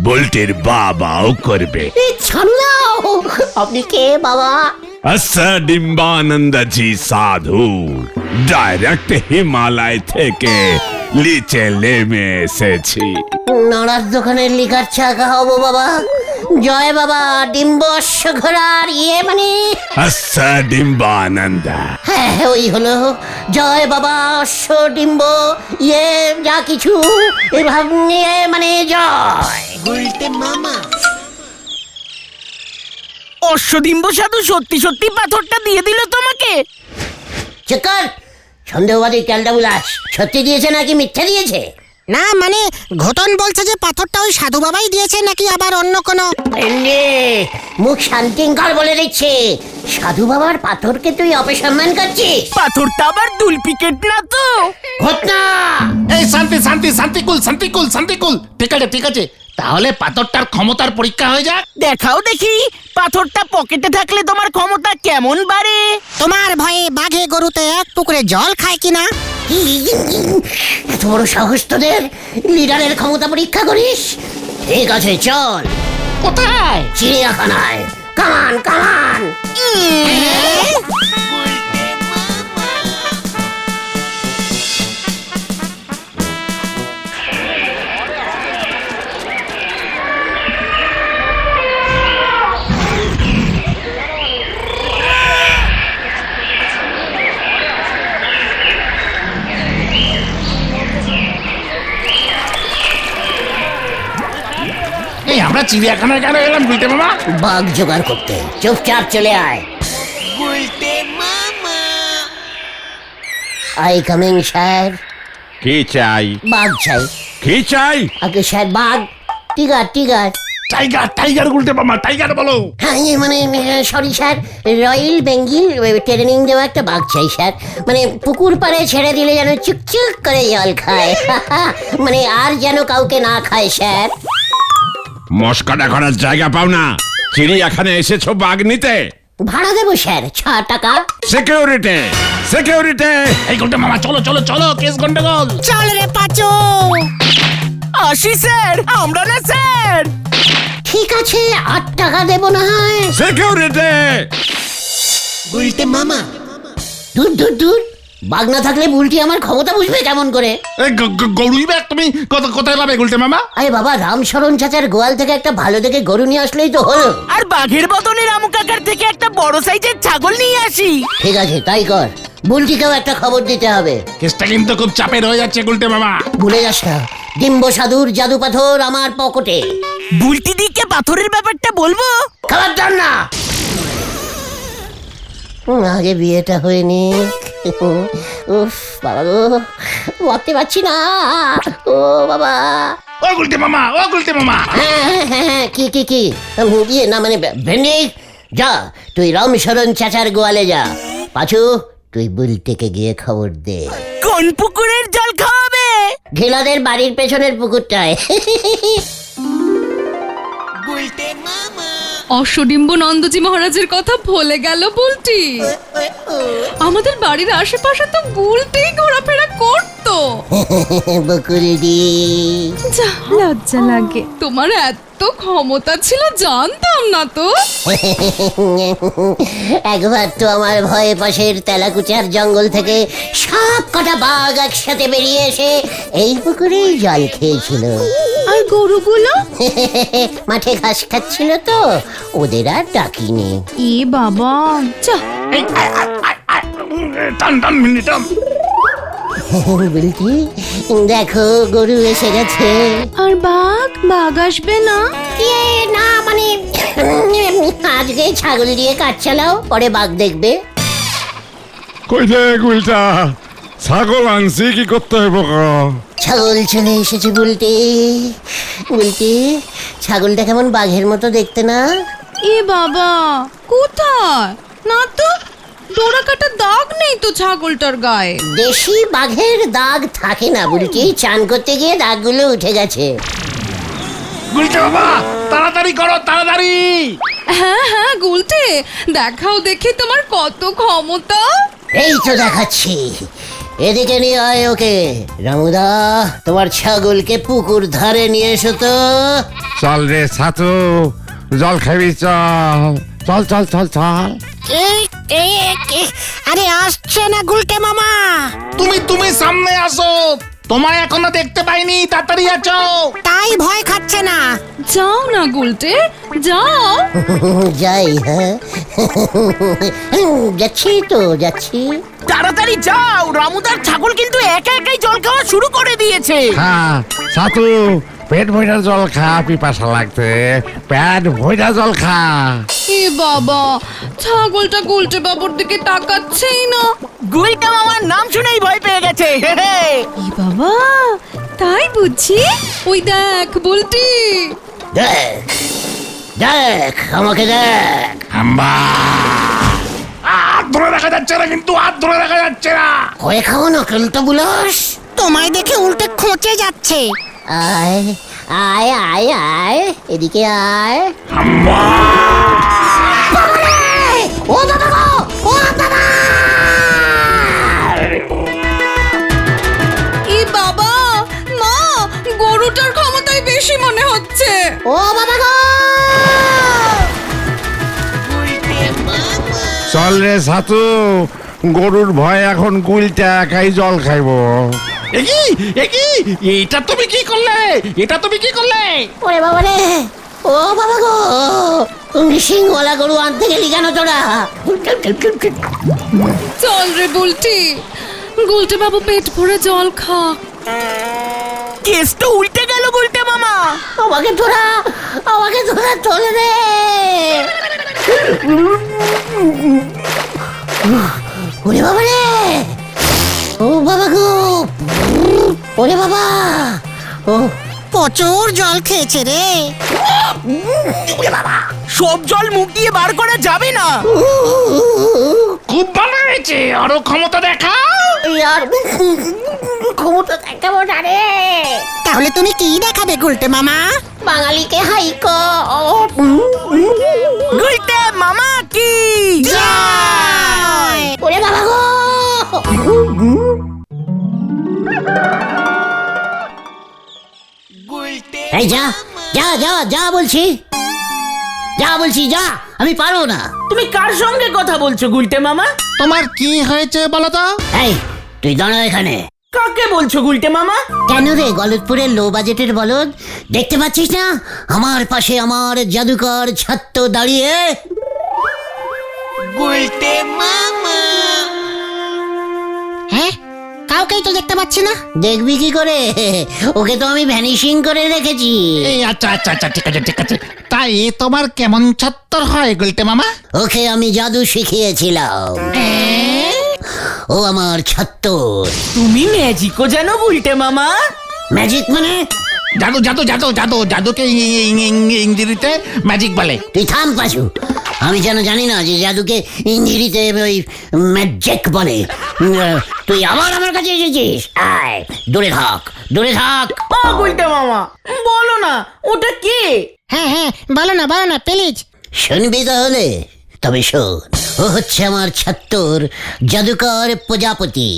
বুলটির বাবাও করবে। ছাড়ু দাও। আপনি কে বাবা? আচ্ছা ডিম্বানন্দ জি সাধু, ডাইরেক্ট হিমালয় থেকে লিচে নেমে এসেছি। নাড়ার দোকানের লিকার চা খাওয়াবো বাবা। জয় বাবা ডিম্ব অশ্ব ঘোড়ার মানে। আচ্ছা ডিম্বানন্দ। হ্যাঁ ওই হলো জয় বাবা অশ্ব ডিম্ব যা কিছু এভাবে মানে জয়। গুলটে মামা অশ্বডিম্ব সাধু সত্যি সত্যি পাথরটা দিয়ে দিল তোমাকে? চেকার সন্দেহবাদী ক্যালটা বুলাস, সত্যি দিয়েছে নাকি মিথ্যে দিয়েছে? না মানে ঘটন বলছে যে পাথরটা ওই সাধু বাবাই দিয়েছে নাকি আবার অন্য কোনো। মুখ শান্তিঙ্কর বলে দিচ্ছে। সাধু বাবার পাথরকে তুই অপসম্মান করছিস? পাথরটা আবার দুলপিকেট না তো? ঘটনা এই শান্তি শান্তি শান্তিকুল শান্তিকুল শান্তিকুল। ঠিক আছে ঠিক আছে, তাহলে পাথরটার ক্ষমতার পরীক্ষা হয়ে যাক। দেখাও দেখি পাথরটা পকেটে থাকলে তোমার ক্ষমতা কেমন বাড়ে। তোমার ভয়ে বাঘে গরুতে এক পুকুরে জল খায় কিনা। এত বড় সাহস তোদের, লিডারের ক্ষমতা পরীক্ষা করিস? ঠিক আছে চল। কোথায়? চিড়িয়াখানায়। কামান কামান। এই আমরা চিড়িয়াখানায় কেন এলাম গুলটে মামা? বাঘ জোগাড় করতে। চুপচাপ চলে আয়। I coming sir. কি চাই? বাঘ চাই। কি চাই? আগে স্যার বাঘ, টিগার টিগার। টাইগার টাইগার গুলটে মামা টাইগার বলো। হ্যাঁ মানে sorry sir, royal Bengal training দেওয়া একটা বাঘ চাই স্যার। মানে পুকুর পাড়ে ছেড়ে দিলে যেন চুকচুক করে জল খায়। মানে আর যেন কাউকে না খায় স্যার। মস্কাটা করার জায়গা পাও না, চিড়িয়াখানে এসেছো বাঘ নিতে? ভাড়া দেবো স্যার 6 টাকা। Security security. এই গুলটে মামা চলো চলো চলো, কেস গন্ডগোল। চল রে পাঁচু। আসি স্যার, আমরা না স্যার। ঠিক আছে 8 টাকা দেবো না হয়। সিকিউরিটি। উল্টে মামা। দূর দূর দূর, বাঘ না থাকলে বুলটি আমার ক্ষমতা বুঝবে কেমন করে? এই গরুই ব্যাগ তুমি কোথায় পাবে গুলটে মামা? আরে বাবা, রামশরণ চাচার গোয়াল থেকে একটা ভালো দেখে গরু নিয়ে আসলেই তো হলো। আর বাঘের বদলে রামু কাকার থেকে একটা বড় সাইজের ছাগল নিয়ে আসি। ঠিক আছে তাই কর, বুলটিকেও একটা খবর দিতে হবে। কেসটা কিন্তু খুব চাপের হয়ে যাচ্ছে গুলটে মামা। ভুলে যাস না, ডিম্ব সাধুর জাদু পাথর আমার পকেটে। বুলটি দিকে পাথরের ব্যাপারটা বলবো? খবরদার না। আগে বিয়েটা হয়নি। উফ বাবা গো, ভাবতে পারছি না। ও বাবা। ও গুলটে মামা, ও গুলটে মামা। হ্যাঁ, কি কি কি ইয়ে না মানে ভেন্ডি, যা তুই রামশরণ চাচার গোয়ালে যা। পাঁচু, তুই বুলটিকে গিয়ে খবর দে। কোন পুকুরের জল খাওয়াবে? ঘিলাদের বাড়ির পেছনের পুকুরটায়। অশ্বডিম্ব নন্দজি মহারাজের কথা ভুলে গেল বুলটি। আমাদের বাড়ির আশেপাশে তো বুলটি ঘোরাফেরা করতো। বকুলদি, যা লজ্জা লাগে, তোমার এত ক্ষমতা ছিল জানতাম না তো। একবার তো আমার ভয়ে পাশের তেলাকুচার জঙ্গল থেকে সব কটা বাঘ একসাথে বেরিয়ে এসে এই পুকুরেই জল খেয়েছিল। আর গরুগুলো? মাঠে ঘাস খাচ্ছিল তো, ওদের আর ডাকিনি। এ বাবা, যা। এই টান টান মিনি টান। বলছি, দেখো গরু এসে গেছে। আর বাঘ আসবে না? না মানে আজকে ছাগল দিয়ে কাজ চালাও, পরে বাঘ দেখবে। কই দেখ উল্টা, ছাগল আনছি, কি করতে হবে ক? ছাগল চলে এসেছে বুলটি। বুলটি, ছাগলটা কেমন বাঘের মতো দেখতে না? এ বাবা, কোথায়? না তো, ডোরা কাটা দাগ নেই তো ছাগলটার গায়ে। দেশি বাঘের দাগ থাকে না বুলটি, চান করতে গিয়ে দাগগুলো উঠে গেছে। গুলটে মামা তাড়াতাড়ি করো, তাড়াতাড়ি। হ্যাঁ গুলটে, দেখাও দেখি তোমার কত ক্ষমতা। এই তো দেখাচ্ছি, এদিকে নিয়ে আয় ওকে। রামুদা, তোমার ছাগলকে পুকুর ধারে নিয়ে এসো তো। চল রে ছাতু, জল খাবি, চল চল চল চল চল। আরে আসছে না গুলটে মামা। তুমি সামনে আসো, তোমায় এখনো দেখতে পাইনি, তাড়াতাড়ি আছো। তাই ভয় খাচ্ছে না। যাও না গুলটে, যাও। যাই, হ্যাঁ যাচ্ছি তো যাচ্ছি। তাড়াতাড়ি যাও, রামুদার ছাগল কিন্তু একা একাই জল খাওয়া শুরু করে দিয়েছে। হ্যাঁ ছাতু, পেট ভইরা জল খা, পিপাসা লাগছে, পেট ভইরা জল খা। এ বাবা, ছাগলটা গুলটে বাবুর দিকে তাকাচ্ছেই না। গুলটা মামার নাম শুনেই ভয় পেয়ে গেছে। এ বাবা, তাই বুঝছি। ওই দেখ বুলটি। দেখ দেখ, আমাকে দেখ। হাত ধরে দেখা যাচ্ছে না, কিন্তু হাত ধরে দেখা যাচ্ছে না। হয়ে খাও না কেলটা বুলাস। তোমায় দেখে উল্টে খোঁচে যাচ্ছে। আয় আয় আয় আয়, এদিকে আয়। ও বাবা গো, ও বাবা। এ বাবা, মা, গরুটার ক্ষমতাই বেশি মনে হচ্ছে। ও বাবা গো। চল রে ছাতু, গরুর ভয় এখন গুলটা একাই জল খাইবো। এটা তুমি কি করলে? এটা তুমি কি করলে? ওরে বাবা রে, ও বাবা গো, সিংওয়ালা গরু আনতে গেলি কেন তোরা? চল রে বুলটি, গুলটে বাবু পেট ভরে জল খা। কেস তো উল্টে গেল গুলটে মামা। আমাকে তোরা তোলে রে। ওরে বাবা রে, ও বাবা গো, ওরে বাবা, ও প্রচুর জল খেয়েছে রে। সব জল মুখ দিয়ে বার করা যাবে না। খুব ভালো হয়েছে, আরো ক্ষমতা দেখাও। আর ক্ষমতা দেখাবো না রে। তাহলে তুমি কি দেখাবে গুলটে মামা? বাঙালিকে হাইকো। গুলটে মামা কি জয়! ওরে বাবা গো, এই যা যা যা যা বলছি, যা বলছি যা, আমি পারবো না। তুমি কার সঙ্গে কথা বলছো গুলটে মামা? তোমার কি হয়েছে বলো তো? এই তুই দাঁড়া এখানে। কাকে বলছো গুলটে মামা? কেন রে গলতপুরের লো বাজেটের বলদ, দেখতে পাচ্ছিস না আমার পাশে আমার জাদুকর ছাত্র দাঁড়িয়ে? হ্যাঁ, কাউকেই তো দেখতে পাচ্ছি না। দেখবি কি করে, ওকে তো আমি ভ্যানিশিং করে রেখেছি। এই আচ্ছা আচ্ছা আচ্ছা, ঠিক আছে ঠিক আছে। তাই এ তোমার কেমন ছত্তর হয় গুলটে মামা? ওকে আমি জাদু শিখিয়েছিলাম, ও আমার ছাত্র। তুমি ম্যাজিকও জানো গুলটে মামা? ম্যাজিক মানে? জাদু জাদু জাদু জাদু জাদুকে ইংরেজিতে ম্যাজিক বলে। তুই থাম পাশু, আমি যেন জানি না যে জাদুকে ইংরেজিতে ওই ম্যাজিক বলে। তুই আবার আমার কাছে এসেছিস, আয় দূরে থাক, দূরে থাক। ও গুলটে মামা বলো না, ওটা কে? হ্যাঁ হ্যাঁ, বলো না প্লিজ। শুনবি তাহলে? তবে শোন, ও হচ্ছে আমার ছাত্র জাদুকর প্রজাপতি।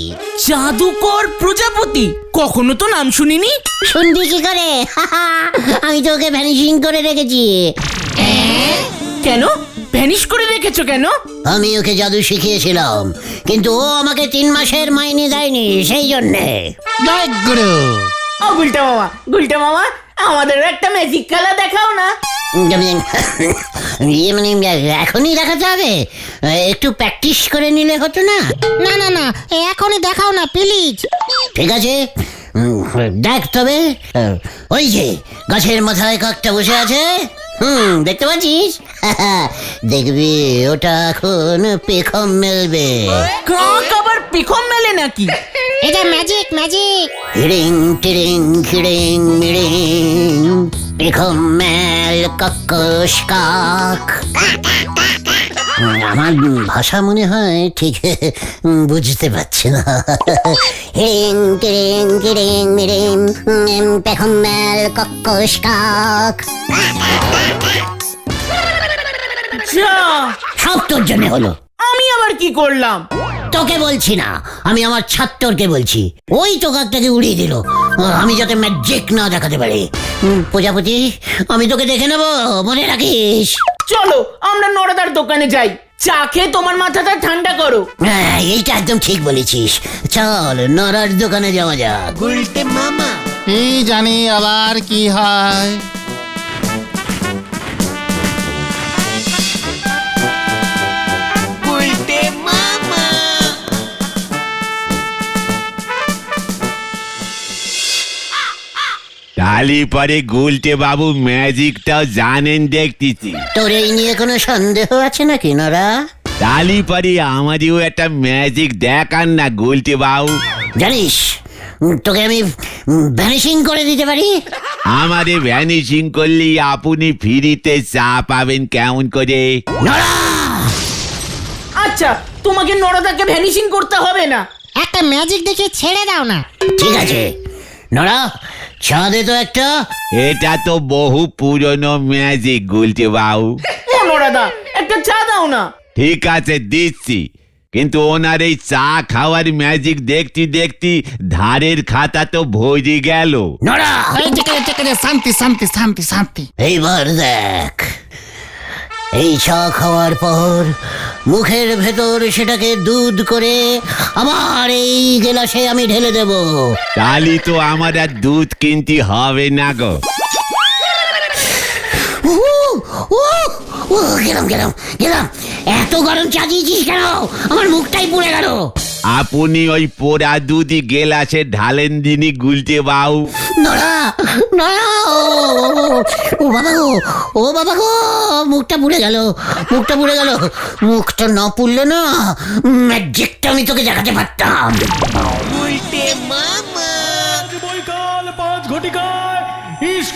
জাদুকর প্রজাপতি? কখনো তো নাম শুনিনি। শুনবি কি করে? আমি তো ওকে ভ্যানিশিং করে রেখেছি। কেন ভ্যানিশ করে রেখেছো কেন? আমি ওকে জাদু শিখিয়েছিলাম, কিন্তু ও আমাকে 3 মাসের মাইনে দেয়নি, সেই জন্যে। জয় গুরু। ও গুলটে মামা আমাদের একটা ম্যাজিক খেলা দেখাও না। ইয়ে মানে এখনই দেখাতে হবে? একটু প্র্যাকটিস করে নিলে হতো না? না, এখনই দেখাও না প্লিজ। ঠিক আছে, দেখ তবে। ওই যে গাছের মাথায় কাকটা বসে আছে, দেখতে পাচ্ছিস? দেখবি ওটা এখন পেখম মেলবে। কাক আবার পেখম মেলে নাকি? এটা ম্যাজিক। হিড়িং টিড়িং খিড়িং মিড়িং, পেখম মেল কক্কস কাক। আমার ভাষা মনে হয় ঠিক বুঝতে পারছি না। হিড়িং টিড়িং খিড়িং মিড়িং, পেখম মেল কক্কস কাক। যা, সব তোর জন্য হলো। আমি আবার কি করলাম? তোকে বলছি না, আমি আমার ছাত্রকে বলছি। ওই তো কাকটাকে উড়িয়ে দিল, আমি যাতে ম্যাজিক না দেখাতে পারি। প্রজাপতি, আমি তোকে দেখে নেবো, মনে রাখিস। চলো আমরা নড়াদার দোকানে যাই, চা খেয়ে তোমার মাথাটা ঠান্ডা করো। হ্যাঁ, এইটা একদম ঠিক বলেছিস। চল নরার দোকানে যাওয়া যাক। এই জানি আবার কি হয়। তালি পরে গুলটে বাবু ম্যাজিকটাও জানেন দেখতেছি। তোর এই নিয়ে কোনো সন্দেহ আছে নাকি নরা? তালি পরে আমাদেরও একটা ম্যাজিক দেখান না গুলটে বাবু। জানিস তোকে আমি ভ্যানিশিং করে দিতে পারি। আমাদের ভ্যানিশিং করলে আপনি ফ্রিতে চা পাবেন কেমন করে? নরা, আচ্ছা তোমাকে নড়াদাকে ভ্যানিশিং করতে হবে না। একটা ম্যাজিক দেখে ছেড়ে দাও না। ঠিক আছে নরা, চা দে তো একটা। এটা তো বহু পুরনো ম্যাজিক গুলটে বাবু। ও নড়াদা, একটা চা দাও না। ঠিক আছে দিচ্ছি, কিন্তু ওনার এই চা খাওয়ার ম্যাজিক দেখতে দেখতে ধারের খাতা তো ভরে গেল। নরা, এই ঠিক আছে, শান্তি শান্তি শান্তি শান্তি। এইবার দেখ, এই চা খাওয়ার পর মুখের ভেতর সেটাকে দুধ করে আবার এই গেলাসে আমি ঢেলে দেব। তালি তো আমার আর দুধ কিনতে হবে না গো। গেলাম। এত গরম চা দিয়েছিস কেন? আমার মুখটাই পুড়ে গেল। আপনি ওই পোড়া দুধই গেলাসে ঢালেন দিনই গুলটে বাবু। নড়া, ও বাবা গো, মুখটা পুড়ে গেল। মুখটা না পুড়লে না ম্যাজিকটা আমি তোকে দেখাতে পারতাম।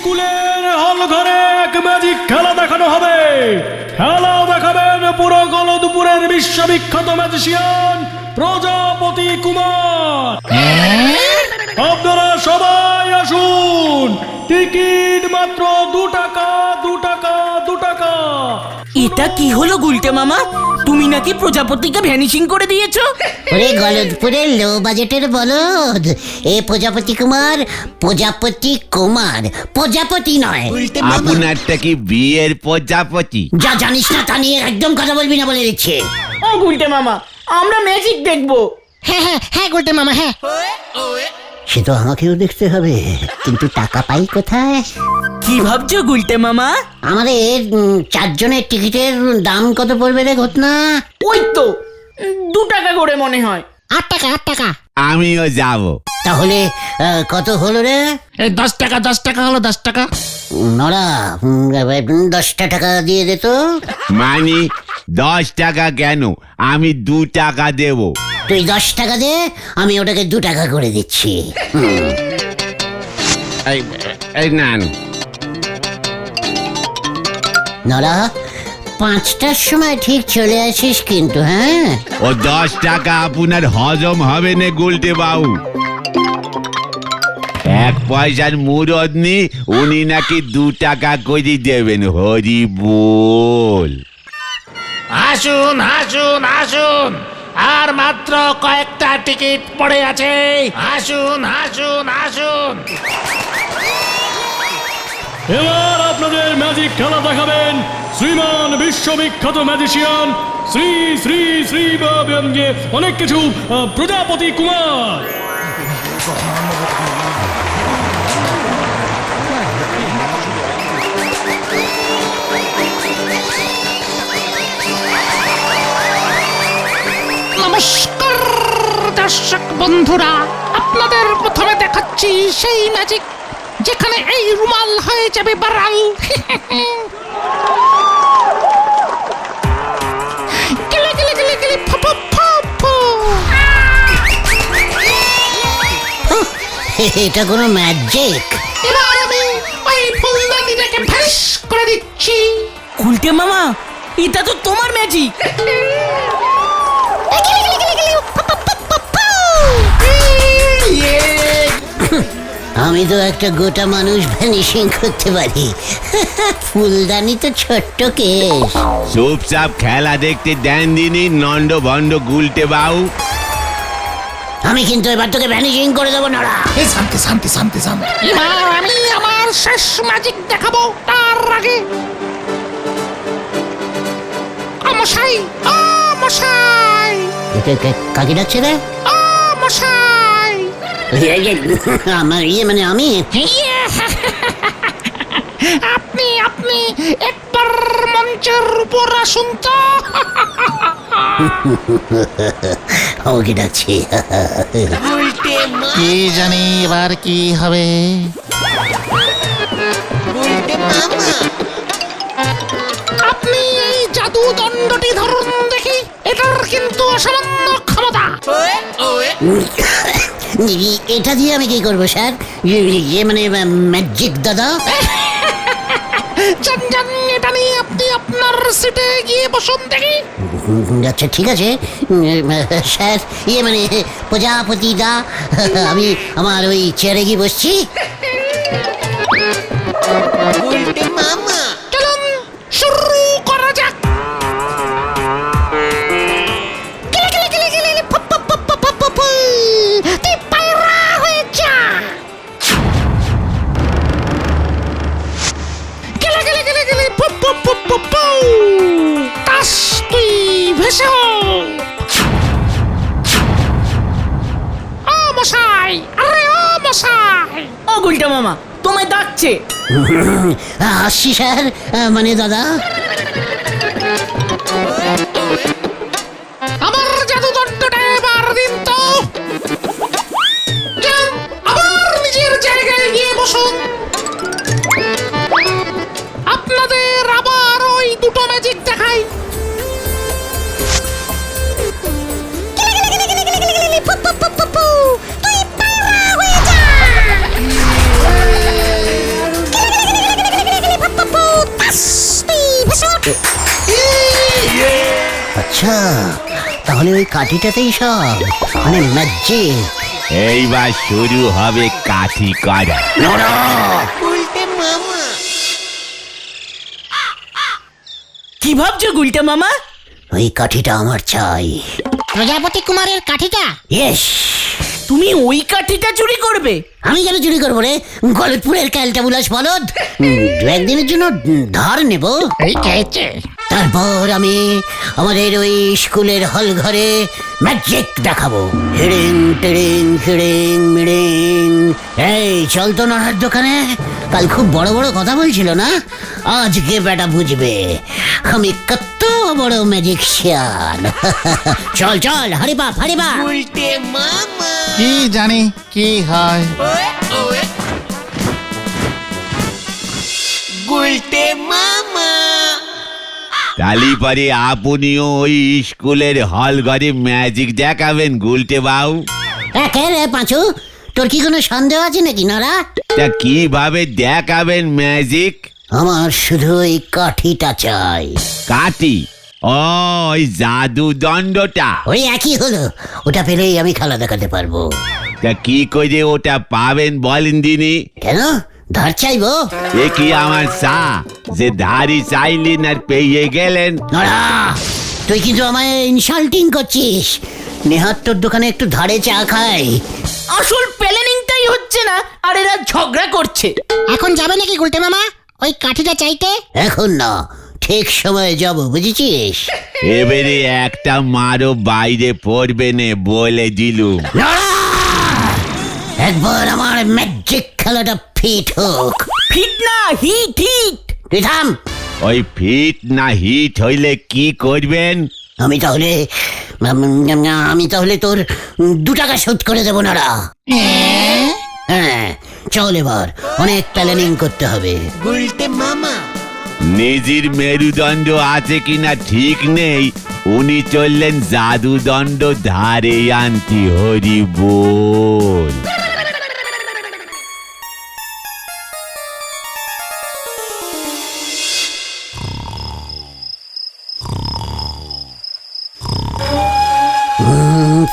স্কুলের হল ঘরে এক ম্যাজিক খেলা দেখানো হবে। খেলা দেখাবেন পুরো গলদপুরের বিশ্ববিখ্যাত ম্যাজিশিয়ান প্রজাপতি কুমার। আপনারা সবাই আসুন, টিকিট মাত্র 2 টাকা, 2 টাকা, 2 টাকা। এটা কি হলো গুলটে মামা? তুমি নাকি প্রজাপতিকে ভ্যানিশিং করে দিয়েছো? ওরে গলদপুরের লো বাজেটের বলদ, এ প্রজাপতি কুমার, প্রজাপতি কুমার, প্রজাপতি নয়। আপনারটা কি বিয়ের প্রজাপতি? যা জানিস না তা নিয়ে একদম কথা বলবি না বলে দিচ্ছে। ও গুলটে মামা, আমরা ম্যাজিক দেখবো। হ্যাঁ হ্যাঁ হ্যাঁ গুলটে মামা, হ্যাঁ। সে তো আমাকেও দেখতে হবে, কিন্তু টাকা পাই কোথায়? কি ভাবছো গুলটে মামা? আমাদের 4 জনের টিকিটের দাম কত পড়বে রে ঘটনা? ওই তো 2 টাকা করে মনে হয়। 8 টাকা, 8 টাকা। আমিও যাব। তাহলে কত হলো রে? এই 10 টাকা, 10 টাকা হলো, 10 টাকা। নড়া 10টা টাকা দিয়ে দে তো। মানে 10 টাকা কেন? আমি 2 টাকা দেব। তুই 10 টাকা দে, আমি ওটাকে 2 টাকা করে দিচ্ছি। এই নেন। নড়া 5টার সময় ঠিক চলে আসিস কিন্তু, হ্যাঁ? ও 10 টাকা আপনার হজম হবে না গুলটে বাবু। 1 পয়সার মুরদ নি, উনি নাকি 2 টাকা করে দেবেন। হরি বল। আসুন আসুন আসুন, আর মাত্র কয়েকটা টিকিট পড়ে আছে। আসুন আসুন আসুন। এবার আপনাদের ম্যাজিক খেলা দেখাবেন শ্রীমান বিশ্ববিখ্যাত ম্যাজিশিয়ান শ্রী শ্রী শ্রী অনেক কিছু প্রজাপতি কুমার। নমস্কার দর্শক বন্ধুরা, আপনাদের প্রথমে দেখাচ্ছি সেই ম্যাজিক যেখানে এই রুমাল হয়ে যাবে বারাল। গেলে গেলে গেলে গেলে ফপ ফপ ফপ। এটা কোনো ম্যাজিক? এবার আমি ওই ফুলদানিটাকে ভ্যাস করে দিচ্ছি। গুলটে মামা, এটা তো তোমার ম্যাজিক। আমি তো একটা গোটা মানুষ ভ্যানিশিং করতে পারি। ফুলদানি তো ছোট্ট কেস। চুপচাপ খেলা দেখতে দেন দিনই নন্ড ভন্ড গুলটে বাবু। আমি কিন্তু এবার তোকে ভ্যানিশিং করে দেবো নড়া। এই শান্তি শান্তি শান্তি শান্তি। এবার আমি আমার শেষ ম্যাজিক দেখাবো, তার আগে মশাই, মশাই, কাকে ডাকছে রে? মশাই। আমার মানে আমি। আপনি আপনি একবার মঞ্চের উপর আসুন তো। আমাকে ডাকছে। কি জানি এবার কি হবে। আপনি এই জাদু দণ্ডটি ধরুন দেখি, এটার কিন্তু অসামান্য ক্ষমতা। এটা দিয়ে আমি কি করবো স্যার? মানে ম্যাজিক দাদা। জান জান, এটা নিয়ে আপনি আপনার সিটে গিয়ে বসুন দেখি। আচ্ছা ঠিক আছে স্যার, মানে প্রজাপতি দা, আমি আমার ওই চেয়ারে গিয়ে বসছি। চলুন শুরু করা যাক। তুই পায়রা হয়ে যা। গেলে গেলে গেলে গেলে তাস তুই ভেসে হো। মশাই, আরে ও মশাই। ও গুলটে মামা, তোমায় ডাকছে। আসছি স্যার, মানে দাদা। আমার জাদুদণ্ডটা এবার দিন তো। যান, আবার নিজের জায়গায় গিয়ে বসুন। আপনাদের আবার ওই 2টো ম্যাজিক দেখাই। তুই পায়রা হয়ে যা। আচ্ছা, তাহলে ওই কাঠিটাতেই সব, মানে ম্যাজিক। এইবার শুরু হবে কাঠি করা। কি ভাবছো গুলটে মামা? ওই কাঠিটা আমার চাই। প্রজাপতি কুমারের কাঠিটা? ইয়েস। তুমি ওই কাঠিটা চুরি করবে? আমি কেন চুরি করবো রে, গলতপুরের ক্যালটা বুলাস বলদ। দু একদিনের জন্য ধার নেব। এই খেয়েছে তারপর আমি আমাদের ওই স্কুলের হল ঘরে ম্যাজিক দেখাবো। হিড়িং টিড়িং হিড়িং মিড়িং। এই চল তো নানার দোকানে, কাল খুব বড় বড় কথা বলছিল না, আজকে বেটা বুঝবে আমি কত বড় ম্যাজিকশিয়ান। চল চল, হারিবাপ হারিবাপ। কি জানি কি হয়। তালি পরে আপনিও ওই স্কুলের হল ঘরে ম্যাজিক দেখাবেন গুলটে বাবু? কে রে পাঁচু, তোর কি কোনো সন্দেহ আছে নাকি নরা? তা কিভাবে দেখাবেন ম্যাজিক? আমার শুধু এই কাঠিটা চাই। কাঠি? ও, ওই জাদু দণ্ডটা? ওই একই হলো, ওটা পেলেই আমি খেলা দেখাতে পারবো। তা কি করে ওটা পাবেন বলেন দিনি? কেন ধার চাইবো? এ কি আমার চা যে ধারি চাইলেন আর পেয়ে গেলেন? নড়া, তুই কিন্তু আমায় ইনসাল্টিং করছিস। নেহাত তোর দোকানে একটু ধারে চা খাই। আসল প্ল্যানিংটাই হচ্ছে না, আর এরা ঝগড়া করছে। এখন যাবে নাকি গুলটে মামা ওই কাঠিটা চাইতে? এখন না, ঠিক সময়ে যাব, বুঝেছিস? এবারে একটা মারও বাইরে পড়বে নে বলে দিলুম। নড়া, একবার আমার ম্যাজিক খেলাটা ফিট হোক। ফিট না হিট হিট। তুই থাম। ওই ফিট না হিট হইলে কি করবেন? আমি তাহলে তোর 2 টাকা শোধ করে দেবো নড়া। হ্যাঁ চল, এবার অনেক প্ল্যানিং করতে হবে। নিজের মেরুদণ্ড আছে কিনা ঠিক নেই, উনি চললেন জাদুদণ্ড ধারে আনতি। হরি বল।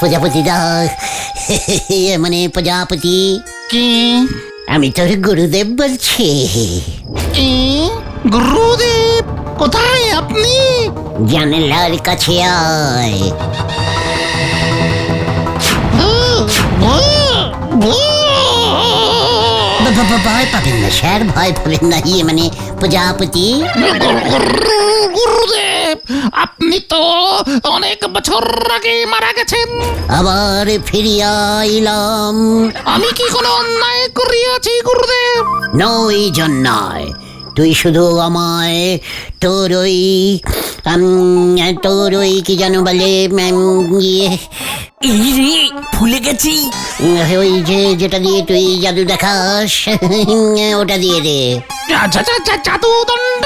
প্রজাপতি দা, মানে প্রজাপতি, কি আমি তোর গুরুদেব বলছি। কি গুরুদেব? কোথায় আপনি? জানালার কাছে আয়। ভয় পাবেন না স্যার, ভয় পাবেন না। মানে প্রজাপতি। গুরুদেব, আপনি তো অনেক বছর আগে মারা গেছেন। আবার ফিরিয়া এলাম। আমি কি কোনো অন্যায় করিয়াছি গুরুদেব? নই জন্যয়, তুই শুধু আমায় তোর ওই কি যেন বলে, এই রে, ভুলে গেছি। ওই যেটা দিয়ে তুই জাদু দেখাস, ওটা দিয়ে দে। জাদু দণ্ড?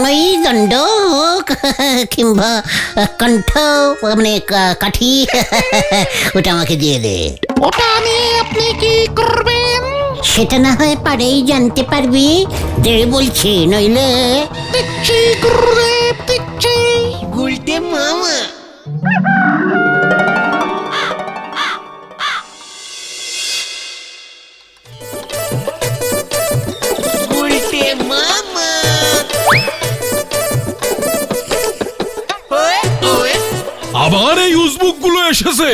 ওই দণ্ড কিংবা কণ্ঠ, মানে কাঠি, ওটা আমাকে দিয়ে দে। ওটা নিয়ে আপনি কি করবেন? সেটা না হয় পারেই জানতে পারবি, দে বলছি, নইলে। দিচ্ছি গুরুদেব, দিচ্ছি। গুলটে মামা। আবার এই উজবুক গুলো এসেছে।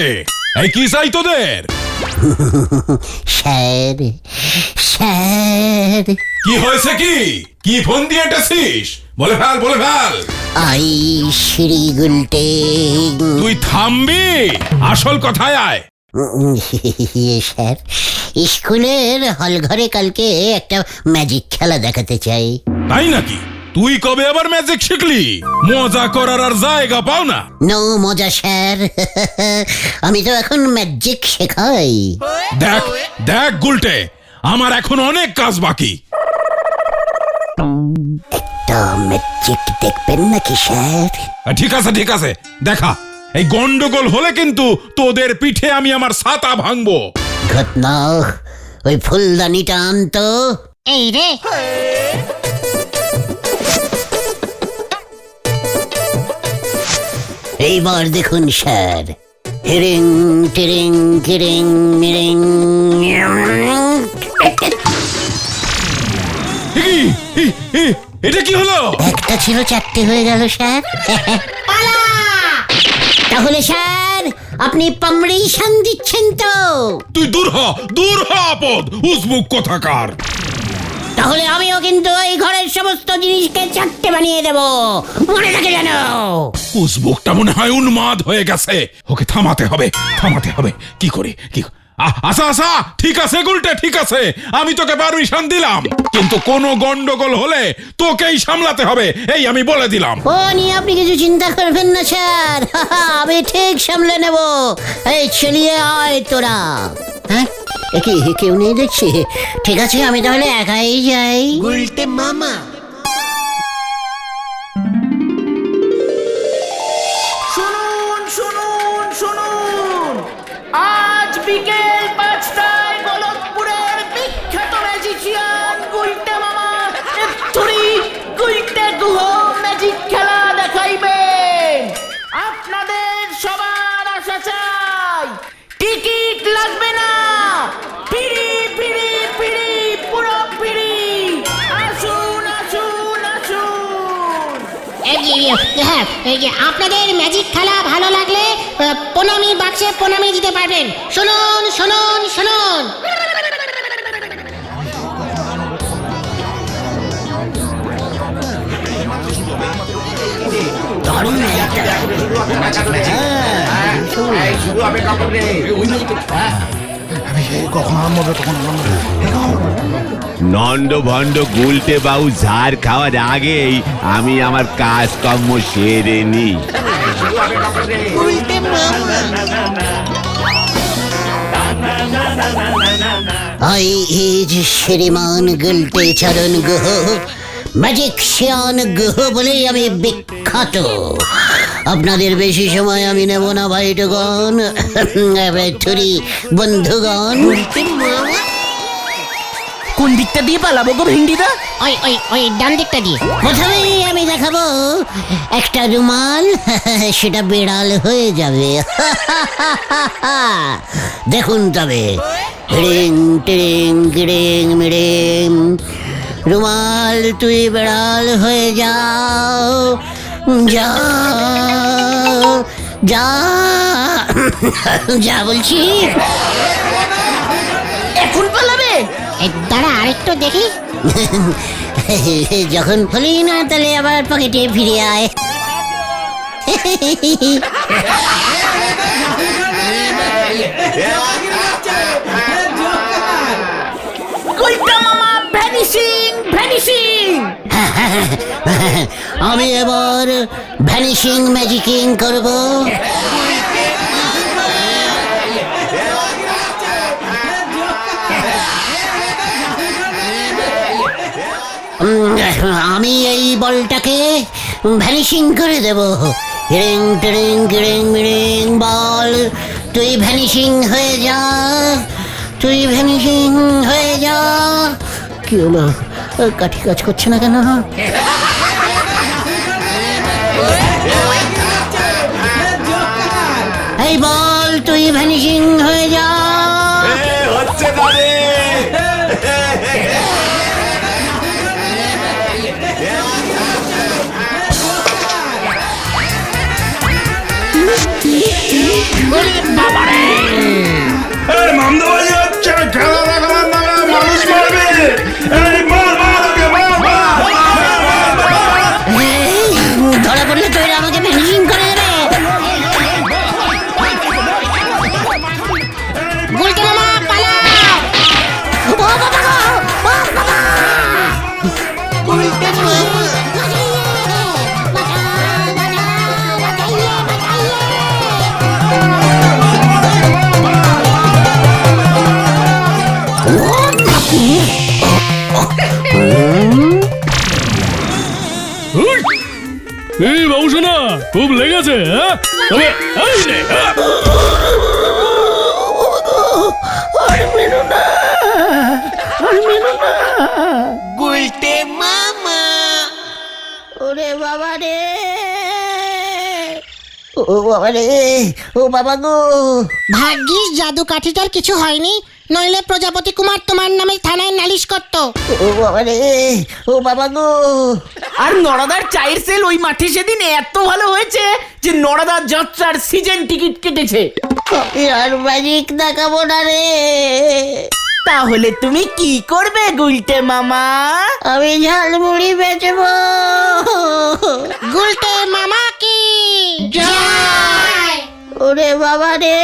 এই কি চাই তোদের? Sir, sir. কি হয়েছে? কি ফোন দিয়ে এটেছিস? বলে ফেল, বলে ফেল। আই শ্রী গুলটে। তুই থামবি, আসল কথায় আয়। স্যার, স্কুলের হল ঘরে কালকে একটা ম্যাজিক খেলা দেখাতে চাই। তাই নাকি? তুই কবে আবার ম্যাজিক শিখলি? মজা করার আর জায়গা পাও না। নো মজা স্যার, আমি তো এখন ম্যাজিক শেখাই। দেখ দেখ গুলটে, আমার এখন অনেক কাজ বাকি। একটা ম্যাজিক দেখবেন নাকি স্যার? ঠিক আছে ঠিক আছে, দেখা। এই গন্ডগোল হলে কিন্তু তোদের পিঠে আমি আমার ছাতা ভাঙবো। ঘটনা, ওই ফুলদানিটা আনতো। এই রে, এইবার দেখুন স্যার, হিরিং টিরিং কিরিং মিরিং। এটা কি হলো? একটা ছিল, চারটে হয়ে গেল স্যার। তাহলে স্যার আপনি পারমিশন দিচ্ছেন তো? তুই দূর হ আপদ, উসবুক কোথাকার। তাহলে আমিও কিন্তু এই ঘরের সমস্ত জিনিসকে চারটে বানিয়ে দেব, মনে থাকে যেন। উসবুকটা মনে হয় উন্মাদ হয়ে গেছে, ওকে থামাতে হবে। কি করে আশা ঠিক আছে গুলটে, ঠিক আছে, আমি তোকে পারমিশন দিলাম, কিন্তু কোনো গন্ডগোল হলে তোকেই সামলাতে হবে, এই আমি বলে দিলাম। ও নিয়ে আপনি কিছু চিন্তা করবেন না স্যার, আমি ঠিক সামলে নেব। এই চলিয়ে আয় তোরা। হ্যাঁ, কেউ নেই দেখছি। ঠিক আছে, আমি তাহলে একাই যাই। গুলটে মামা। শুনুন, আজ বিকেল 5টায় গলতপুরের বিখ্যাত ম্যাজিশিয়ান গুলটে মামা গুলটে গুহ ম্যাজিক খেলা দেখাইবেন। আপনাদের সবার আসা চাই, টিকিট লাগবে না, ফিরি পুরো ফিরি। আসুন। হ্যাঁ, এই যে আপনাদের ম্যাজিক খেলা ভালো লাগলে প্রণামী বাক্সে প্রণামী দিতে পারবেন। শুনুন। নন্দ ভণ্ড গুলটে বাবু ঝাড় খাওয়ার আগেই আমি আমার কাজকর্ম সেরে নি। শ্রীমান গুলটে চরণ গুহ ম্যাজিকশিয়ান গুহ বলেই আমি বিখ্যাত। আপনাদের বেশি সময় আমি নেব না ভাইটগণ, বন্ধুগণ। কোন দিকটা দিয়ে পালাবো গো ভেন্ডিদা? ওই ডান দিকটা দিয়ে। প্রথমেই আমি দেখাবো একটা রুমাল, সেটা বেড়াল হয়ে যাবে। দেখুন তবে, হিড়িং টিড়িং কিড়িং মিড়িং। রুমাল তুই বেড়াল হয়ে যাও, যা বলছি। এখন পালাবে? দাঁড়া আরেকটু দেখি। যখন হলি না তাহলে আবার পকেটে ফিরে আয়। গুলটে মামা ভ্যানিশিং। আমি এবার ভ্যানিশিং ম্যাজিকিং করব। আমি এই বলটাকে ভ্যানিশিং করে দেব। হিড়িং টিড়িং কিড়িং মিড়িং। বল তুই ভ্যানিশিং হয়ে যা। কি হলো, কাঠি কাজ করছে না কেন? এই বল তুই ভ্যানিশিং হয়ে যা। হচ্ছে দাঁড়ে ধরা পড়লে তুই আমাকে ভ্যানিশিং করে দেবে। গুলটে মামা পালাও। ও বাবা গো, ও বাবা। এই বাবুসোনা, খুব লেগেছে? তবে এই নে, গুলটে মামা। ওরে বাবা রে, ও বাবা রে, ও বাবা গো। ভাগ্যিস জাদু কাঠিটার কিছু হয়নি, নইলে প্রজাপতি কুমার তোমার নামে থানায় নালিশ করতো। ও বাবা রে, ও বাবা গো। আর নড়াদার চায়ের সেল ওই মাঠে সেদিন এত ভালো হয়েছে যে নড়াদার যাত্রার সিজন টিকিট কেটেছে। আমি আর ম্যাজিক দেখাবো না রে। তাহলে তুমি কি করবে গুলটে মামা? আমি ঝালমুড়ি বেচবো। গুলটে মামা কি জয়। ওরে বাবা রে।